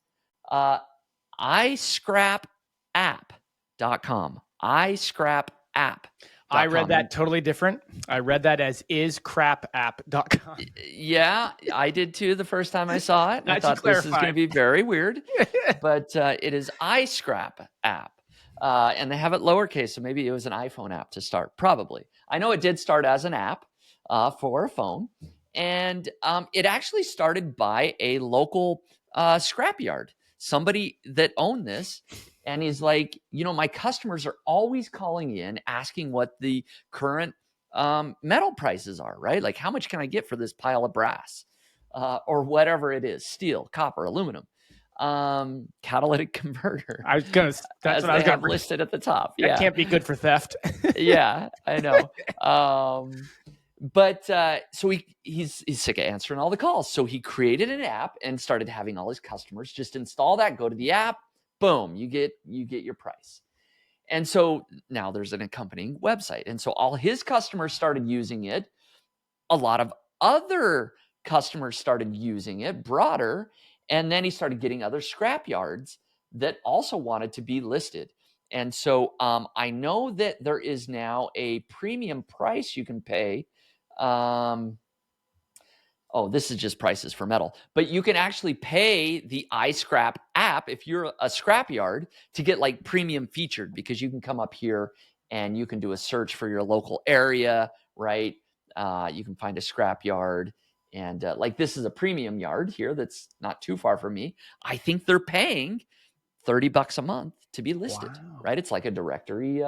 iscrapapp.com. iscrapapp.com. I read that totally different. I read that as iscrapapp.com. Yeah, I did too the first time I saw it. I thought this is going to be very weird. But it is iscrapapp. And they have it lowercase, so maybe it was an iPhone app to start, probably. I know it did start as an app for a phone. And it actually started by a local scrapyard, somebody that owned this. And he's like, my customers are always calling in asking what the current metal prices are, right? Like, how much can I get for this pile of brass or whatever it is, steel, copper, aluminum, catalytic converter. That's what I was going to listed at the top. That can't be good for theft. Yeah, I know. But so he's sick of answering all the calls. So he created an app and started having all his customers just install that, go to the app, boom, you get your price. And so now there's an accompanying website. And so all his customers started using it. A lot of other customers started using it broader. And then he started getting other scrap yards that also wanted to be listed. And so I know that there is now a premium price you can pay. This is just prices for metal. But you can actually pay the iScrap app if you're a scrap yard to get like premium featured, because you can come up here and you can do a search for your local area, right? You can find a scrap yard. And like this is a premium yard here that's not too far from me. I think they're paying $30 a month to be listed, right? It's like a directory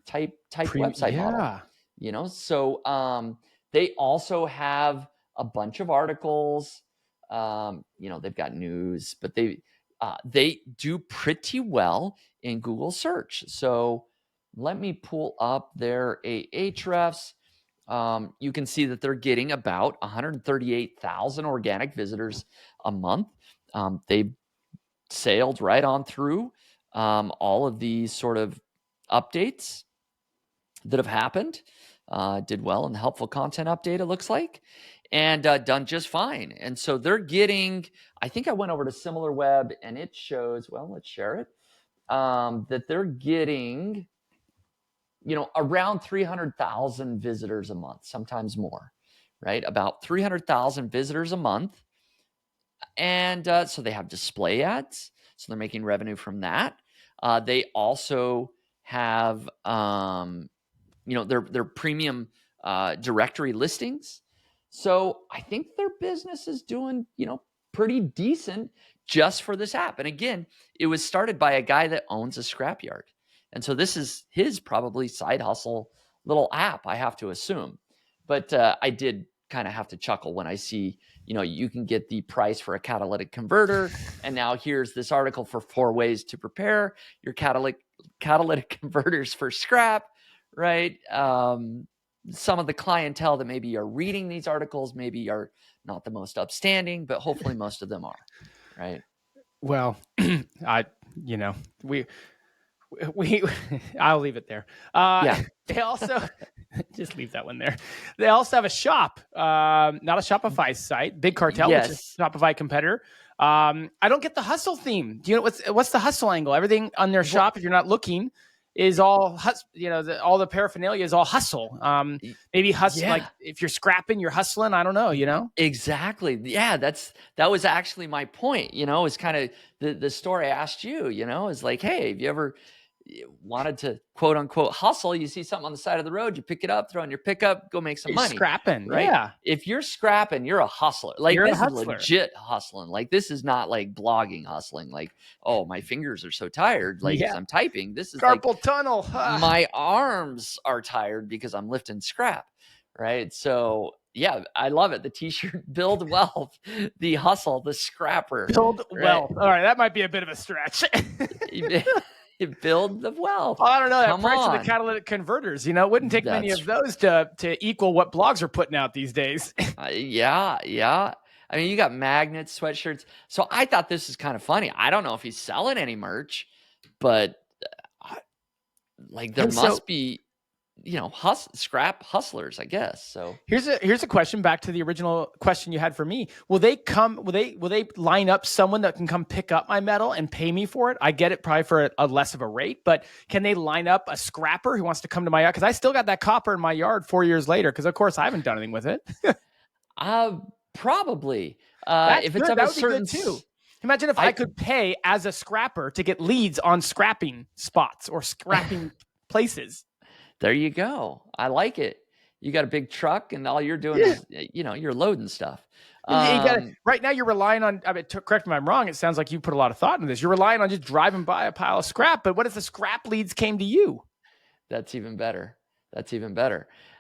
type website model, So they also have a bunch of articles. They've got news, but they do pretty well in Google search. So let me pull up their Ahrefs. You can see that they're getting about 138,000 organic visitors a month. They sailed right on through all of these sort of updates that have happened. Did well in the helpful content update, it looks like, and done just fine. And so they're getting, I think I went over to SimilarWeb and it shows, well, let's share it, that they're getting, around 300,000 visitors a month, sometimes more, right? About 300,000 visitors a month. And so they have display ads. So they're making revenue from that. They also have, their premium directory listings. So I think their business is doing, pretty decent just for this app. And again, it was started by a guy that owns a scrapyard. And so this is his probably side hustle little app, I have to assume. But I did kind of have to chuckle when I see, you can get the price for a catalytic converter. And now here's this article for 4 ways to prepare your catalytic converters for scrap, right? Some of the clientele that maybe are reading these articles maybe are not the most upstanding, but hopefully most of them are, right? Well, I'll leave it there. They also just leave that one there. They also have a shop, not a Shopify site, Big Cartel, which is a Shopify competitor. I don't get the hustle theme. Do you know what's the hustle angle? Everything on their shop, if you're not looking, is all all the paraphernalia is all hustle. Maybe hustle, like if you're scrapping, you're hustling. I don't know. Exactly. Yeah, that was actually my point. Is kind of the story I asked you. Is like, hey, have you ever wanted to quote unquote hustle? You see something on the side of the road, you pick it up, throw in your pickup, go make some money. Scrapping, right? Yeah. If you're scrapping, you're a hustler. Like you're this is legit hustling. Like this is not like blogging hustling. Like, oh, my fingers are so tired. Like I'm typing. This is carpal tunnel. My arms are tired because I'm lifting scrap. Right. So yeah, I love it. The t-shirt, build wealth, the hustle, the scrapper. Build wealth. All right. That might be a bit of a stretch. Build the wealth. Oh, I don't know. That price of the catalytic converters, it wouldn't take many of those to equal what blogs are putting out these days. Yeah. I mean, you got magnets, sweatshirts. So I thought this is kind of funny. I don't know if he's selling any merch, but there must be, scrap hustlers, I guess. So here's a question back to the original question you had for me. Will they line up someone that can come pick up my metal and pay me for it? I get it probably for a less of a rate, but can they line up a scrapper who wants to come to my yard? Because I still got that copper in my yard 4 years later, because of course I haven't done anything with it. Probably. If it's good. That would be good too. Imagine if I could pay as a scrapper to get leads on scrapping spots or scrapping places. There you go. I like it. You got a big truck and all you're doing is, you're loading stuff. Right now you're relying on, correct me if I'm wrong, it sounds like you put a lot of thought into this. You're relying on just driving by a pile of scrap, but what if the scrap leads came to you? That's even better.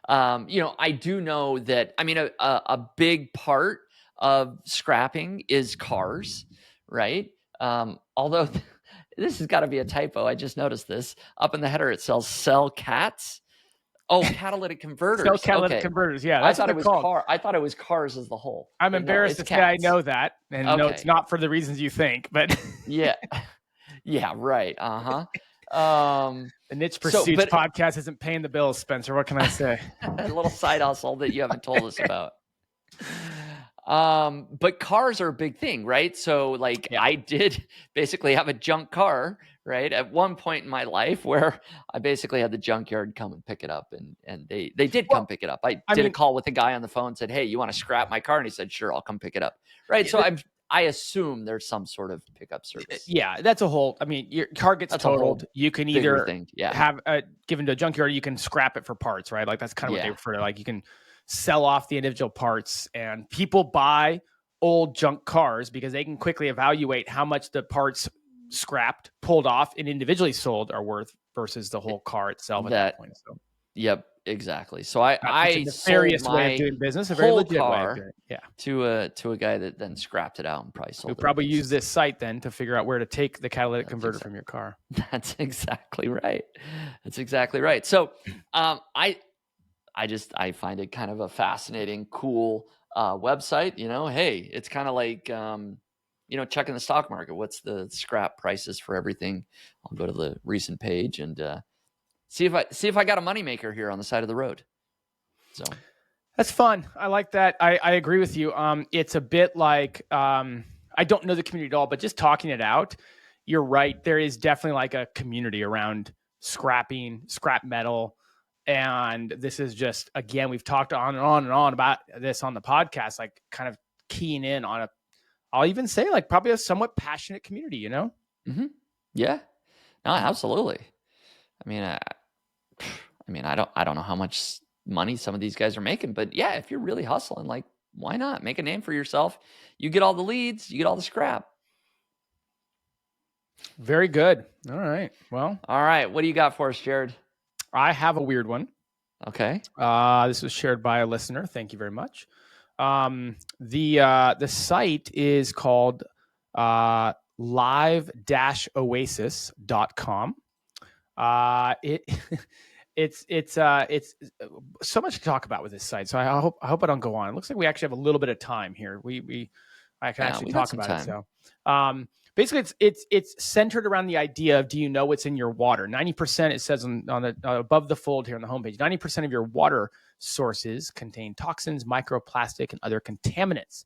I do know that, a big part of scrapping is cars, right? Although this has got to be a typo. I just noticed this. Up in the header, it says sell cats. Oh, catalytic converters. Sell catalytic converters. Yeah, that's I thought it was car. I thought it was cars as the whole. I'm embarrassed to say I know that, and no, it's not for the reasons you think. But yeah, right. The Niche Pursuits podcast isn't paying the bills, Spencer. What can I say? A little side hustle that you haven't told us about. But cars are a big thing, right? So like I did basically have a junk car, right? At one point in my life where I basically had the junkyard come and pick it up, and they did come pick it up. I did a call with a guy on the phone and said, "Hey, you want to scrap my car?" And he said, "Sure, I'll come pick it up." Right. So I assume there's some sort of pickup service. Yeah, that's a whole. I mean, your car gets totaled. You can either have given to a junkyard, or you can scrap it for parts, right? Like that's kind of what they refer to. Like you can sell off the individual parts, and people buy old junk cars because they can quickly evaluate how much the parts scrapped, pulled off, and individually sold are worth versus the whole car itself at that point. So, yep, exactly. So I nefarious sold way of my doing business, a very legit way of doing it. To a guy that then scrapped it out and probably sold it. Probably use this site then to figure out where to take the catalytic converter from your car. That's exactly right. That's exactly right. So I find it kind of a fascinating, cool website. Hey, it's kind of like checking the stock market. What's the scrap prices for everything? I'll go to the recent page and see if I got a moneymaker here on the side of the road. So that's fun. I like that. I agree with you. It's a bit like I don't know the community at all, but just talking it out, you're right. There is definitely like a community around scrapping, scrap metal. And this is just, again, we've talked on and on and on about this on the podcast, like kind of keying in on I'll even say like probably a somewhat passionate community, Mm-hmm. Yeah, no, absolutely. I mean, I don't know how much money some of these guys are making, but yeah, if you're really hustling, like why not make a name for yourself? You get all the leads, you get all the scrap. Very good. All right. Well, all right. What do you got for us, Jared? I have a weird one. Okay. This was shared by a listener. Thank you very much. The site is called live-oasis.com. It's so much to talk about with this site. So I hope I don't go on. It looks like we actually have a little bit of time here. I can actually talk about it. So, basically it's centered around the idea of, do you know what's in your water? 90%, it says on the above the fold here on the homepage, 90% of your water sources contain toxins, microplastic, and other contaminants.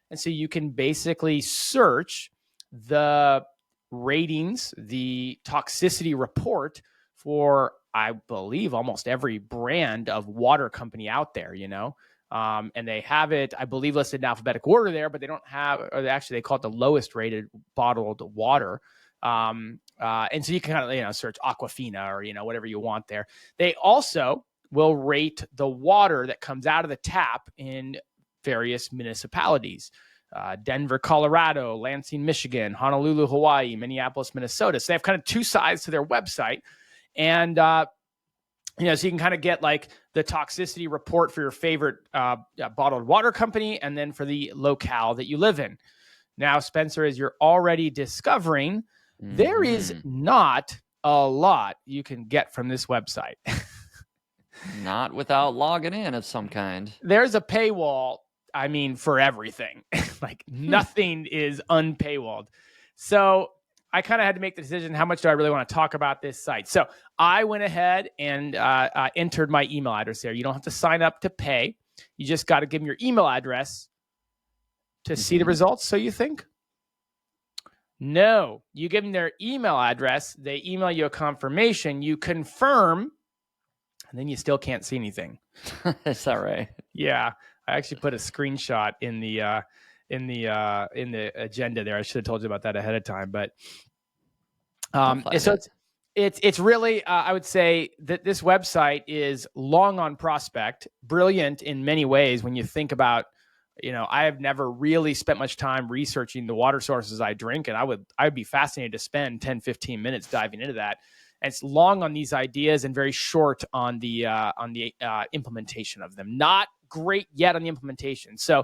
And so you can basically search the ratings, the toxicity report for, I believe, almost every brand of water company out there, and they have it, I believe, listed in alphabetical order there, but they don't have, or they call it the lowest rated bottled water. And so you can kind of, search Aquafina or, whatever you want there. They also will rate the water that comes out of the tap in various municipalities. Denver, Colorado, Lansing, Michigan, Honolulu, Hawaii, Minneapolis, Minnesota. So they have kind of two sides to their website. And, so you can kind of get like the toxicity report for your favorite bottled water company, and then for the locale that you live in. Now, Spencer, as you're already discovering, there is not a lot you can get from this website. Not without logging in of some kind. There's a paywall, for everything. Like nothing is unpaywalled. So I kind of had to make the decision, how much do I really want to talk about this site? So I went ahead and entered my email address there. You don't have to sign up to pay. You just got to give them your email address to see the results, so you think? No. You give them their email address, they email you a confirmation, you confirm, and then you still can't see anything. Is that right? Yeah. I actually put a screenshot in the agenda there. I should have told you about that ahead of time, but so it's really I would say that this website is long on prospect, brilliant in many ways. When you think about, I have never really spent much time researching the water sources I drink, and I'd be fascinated to spend 10, 15 minutes diving into that. And it's long on these ideas and very short on the implementation of them. Not great yet on the implementation. So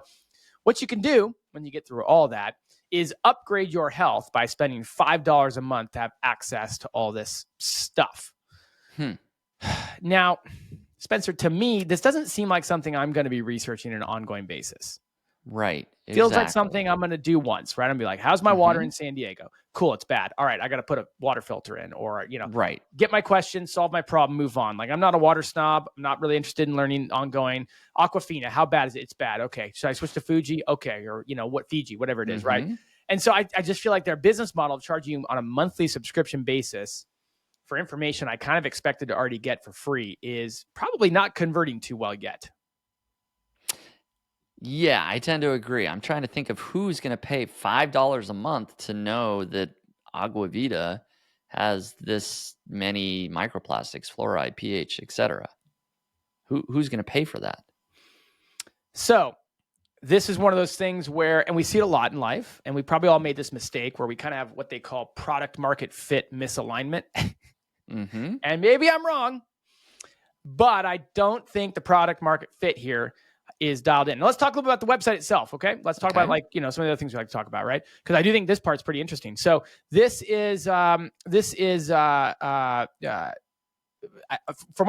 what you can do when you get through all that is upgrade your health by spending $5 a month to have access to all this stuff. Now, Spencer, to me, this doesn't seem like something I'm going to be researching on an ongoing basis. Right. Feels like something I'm going to do once, right? I'm going to be like, how's my water in San Diego? Cool, it's bad. All right, I got to put a water filter in, or, get my question, solve my problem, move on. Like, I'm not a water snob. I'm not really interested in learning ongoing. Aquafina, how bad is it? It's bad. Okay. Should I switch to Fuji? Okay. Or, what Fiji, whatever it is, right? And so I just feel like their business model of charging you on a monthly subscription basis for information I kind of expected to already get for free is probably not converting too well yet. Yeah, I tend to agree. I'm trying to think of who's going to pay $5 a month to know that Agua Vida has this many microplastics, fluoride, pH, etc. Who's going to pay for that? So this is one of those things where, and we see it a lot in life, and we probably all made this mistake where we kind of have what they call product market fit misalignment. And maybe I'm wrong, but I don't think the product market fit here is dialed in. Now, let's talk a little bit about the website itself. Okay. Let's talk about some of the other things we like to talk about, right? Because I do think this part's pretty interesting. So this is from what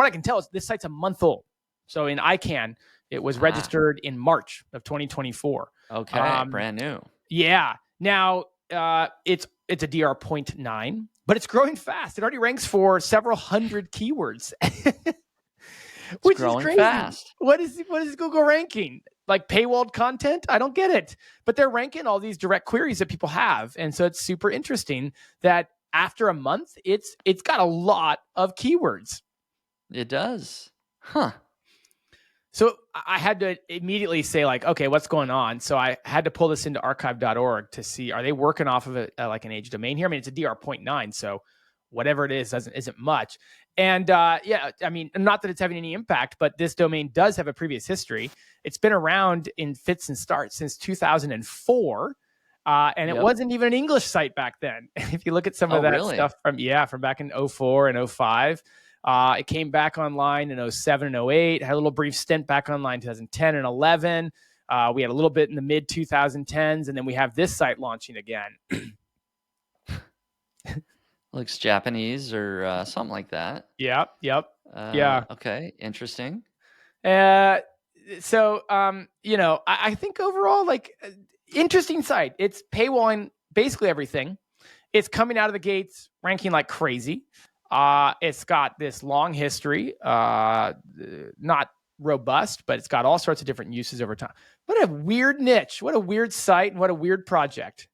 I can tell, this site's a month old. So in ICANN, it was registered in March of 2024. Okay. Brand new. Yeah. Now it's a DR 0.9, but it's growing fast. It already ranks for several hundred keywords. Which is crazy. Fast. What is Google ranking? Like paywalled content? I don't get it. But they're ranking all these direct queries that people have. And so it's super interesting that after a month, it's got a lot of keywords. It does. Huh. So I had to immediately say, like, okay, what's going on? So I had to pull this into archive.org to see, are they working off of like an age domain here? I mean, it's a DR 0.9, so whatever it is isn't much. And I mean, not that it's having any impact, but this domain does have a previous history. It's been around in fits and starts since 2004. And it wasn't even an English site back then. If you look at some of that stuff from back in 04 and 05, it came back online in 07 and 08, had a little brief stint back online in 2010 and 11. We had a little bit in the mid 2010s, and then we have this site launching again. Looks Japanese or something like that. Yep. Yeah. Okay. Interesting. So, I think overall, like, interesting site. It's paywalling basically everything. It's coming out of the gates ranking like crazy. It's got this long history, not robust, but it's got all sorts of different uses over time. What a weird niche. What a weird site and what a weird project.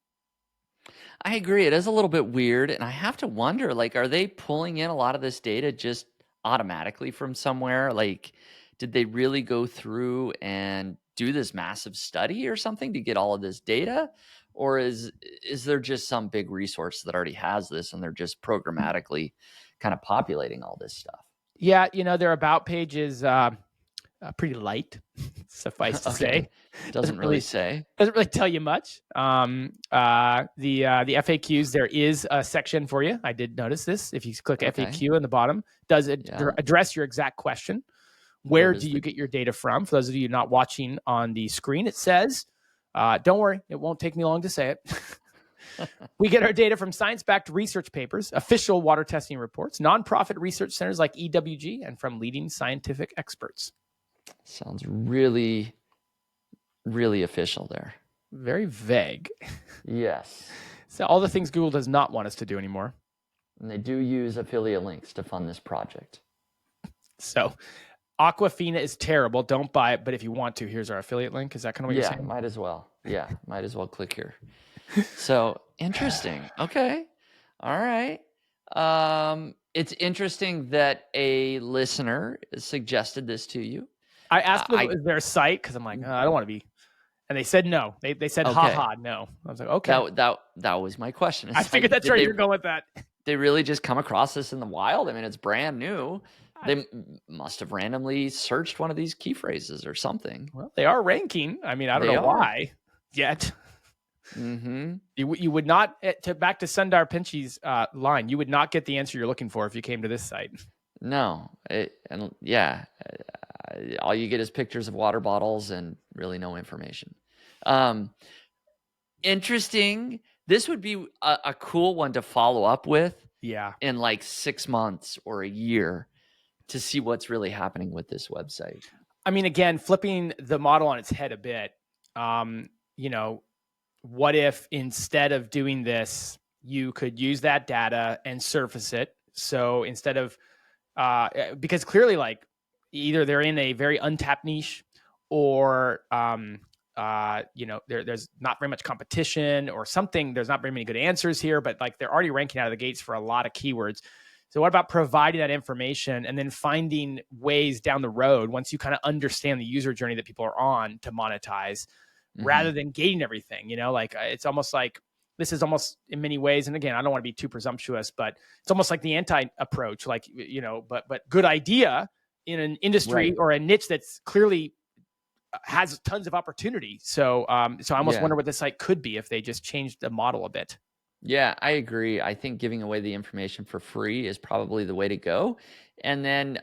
I agree. It is a little bit weird. And I have to wonder, like, are they pulling in a lot of this data just automatically from somewhere? Like, did they really go through and do this massive study or something to get all of this data? Or is there just some big resource that already has this and they're just programmatically kind of populating all this stuff? Yeah, their about page is pretty light, suffice to say. Doesn't really say. Doesn't really tell you much. The FAQs, there is a section for you. I did notice this. If you click FAQ in the bottom, does it address your exact question? Where do you get your data from? For those of you not watching on the screen, it says, don't worry, it won't take me long to say it. We get our data from science-backed research papers, official water testing reports, nonprofit research centers like EWG, and from leading scientific experts. Sounds really, really official there. Very vague. Yes. So all the things Google does not want us to do anymore. And they do use affiliate links to fund this project. So Aquafina is terrible. Don't buy it. But if you want to, here's our affiliate link. Is that kind of what you're saying? Yeah, might as well. Yeah, might as well click here. So interesting. Okay. All right. It's interesting that a listener suggested this to you. I asked them if it was their site because I'm like, I don't want to be. And they said no. They said, haha, no. I was like, okay. That was my question. I figured that's right. You're going with that. They really just come across this in the wild. I mean, it's brand new. They must have randomly searched one of these key phrases or something. Well, they are ranking. I mean, I don't know why yet. Mm-hmm. You would not, back to Sundar Pichai's line, you would not get the answer you're looking for if you came to this site. No. All you get is pictures of water bottles and really no information. Interesting. This would be a cool one to follow up with. Yeah. In like 6 months or a year to see what's really happening with this website. I mean, again, flipping the model on its head a bit. what if instead of doing this, you could use that data and surface it? So instead of, because clearly, like, either they're in a very untapped niche, or there's not very much competition or something. There's not very many good answers here, but like they're already ranking out of the gates for a lot of keywords. So what about providing that information and then finding ways down the road, once you kind of understand the user journey that people are on, to monetize, rather than gating everything? Like, it's almost like, this is almost in many ways, and again, I don't want to be too presumptuous, but it's almost like the anti-approach, like, but good idea in an industry or a niche that's clearly has tons of opportunity. So I almost wonder what this site could be if they just changed the model a bit. Yeah, I agree. I think giving away the information for free is probably the way to go. And then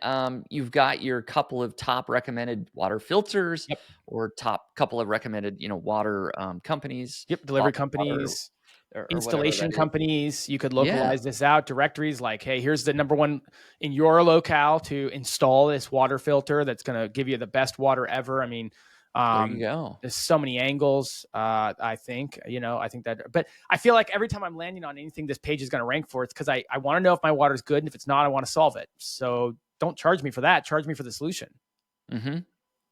you've got your couple of top recommended water filters, or top couple of recommended, water companies. Delivery companies, or installation companies. You could localize this out. Directories like, hey, here's the number one in your locale to install this water filter that's going to give you the best water ever. I mean, there you go. There's so many angles. I think that, but I feel like every time I'm landing on anything this page is going to rank for, it's because I want to know if my water is good, and if it's not, I want to solve it. So don't charge me for that. Charge me for the solution. Mm-hmm.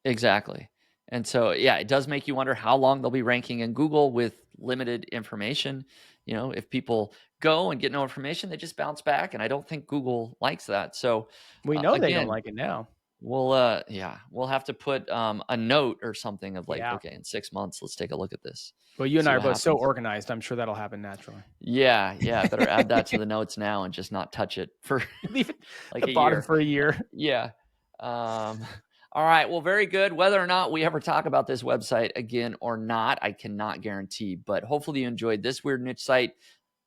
Exactly. And so, it does make you wonder how long they'll be ranking in Google with limited information. If people go and get no information, they just bounce back. And I don't think Google likes that. So we know they don't like it now. We'll have to put a note or something of like, okay, in 6 months, let's take a look at this. Well, you and I are both so organized. I'm sure that'll happen naturally. Yeah. Better add that to the notes now and just not touch it for leave it like the bottom for a year. Yeah. All right. Well, very good. Whether or not we ever talk about this website again or not, I cannot guarantee. But hopefully you enjoyed this weird niche site,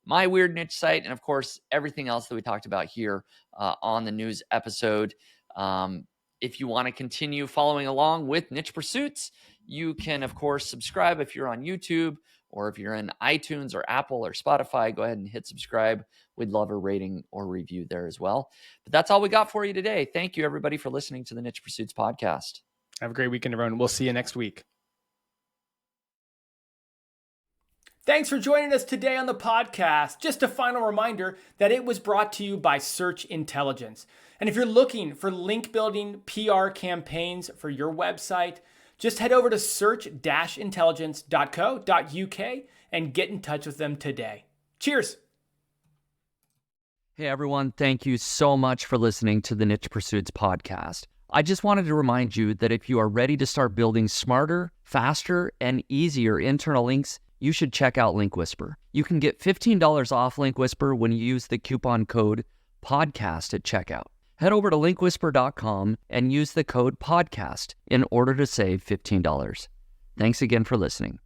my weird niche site, and of course everything else that we talked about here on the news episode. If you want to continue following along with Niche Pursuits, you can, of course, subscribe if you're on YouTube, or if you're in iTunes or Apple or Spotify. Go ahead and hit subscribe. We'd love a rating or review there as well. But that's all we got for you today. Thank you, everybody, for listening to the Niche Pursuits podcast. Have a great weekend, everyone. We'll see you next week. Thanks for joining us today on the podcast. Just a final reminder that it was brought to you by Search Intelligence. And if you're looking for link building PR campaigns for your website, just head over to search-intelligence.co.uk and get in touch with them today. Cheers. Hey everyone, thank you so much for listening to the Niche Pursuits podcast. I just wanted to remind you that if you are ready to start building smarter, faster, and easier internal links, you should check out Link Whisper. You can get $15 off Link Whisper when you use the coupon code PODCAST at checkout. Head over to linkwhisper.com and use the code PODCAST in order to save $15. Thanks again for listening.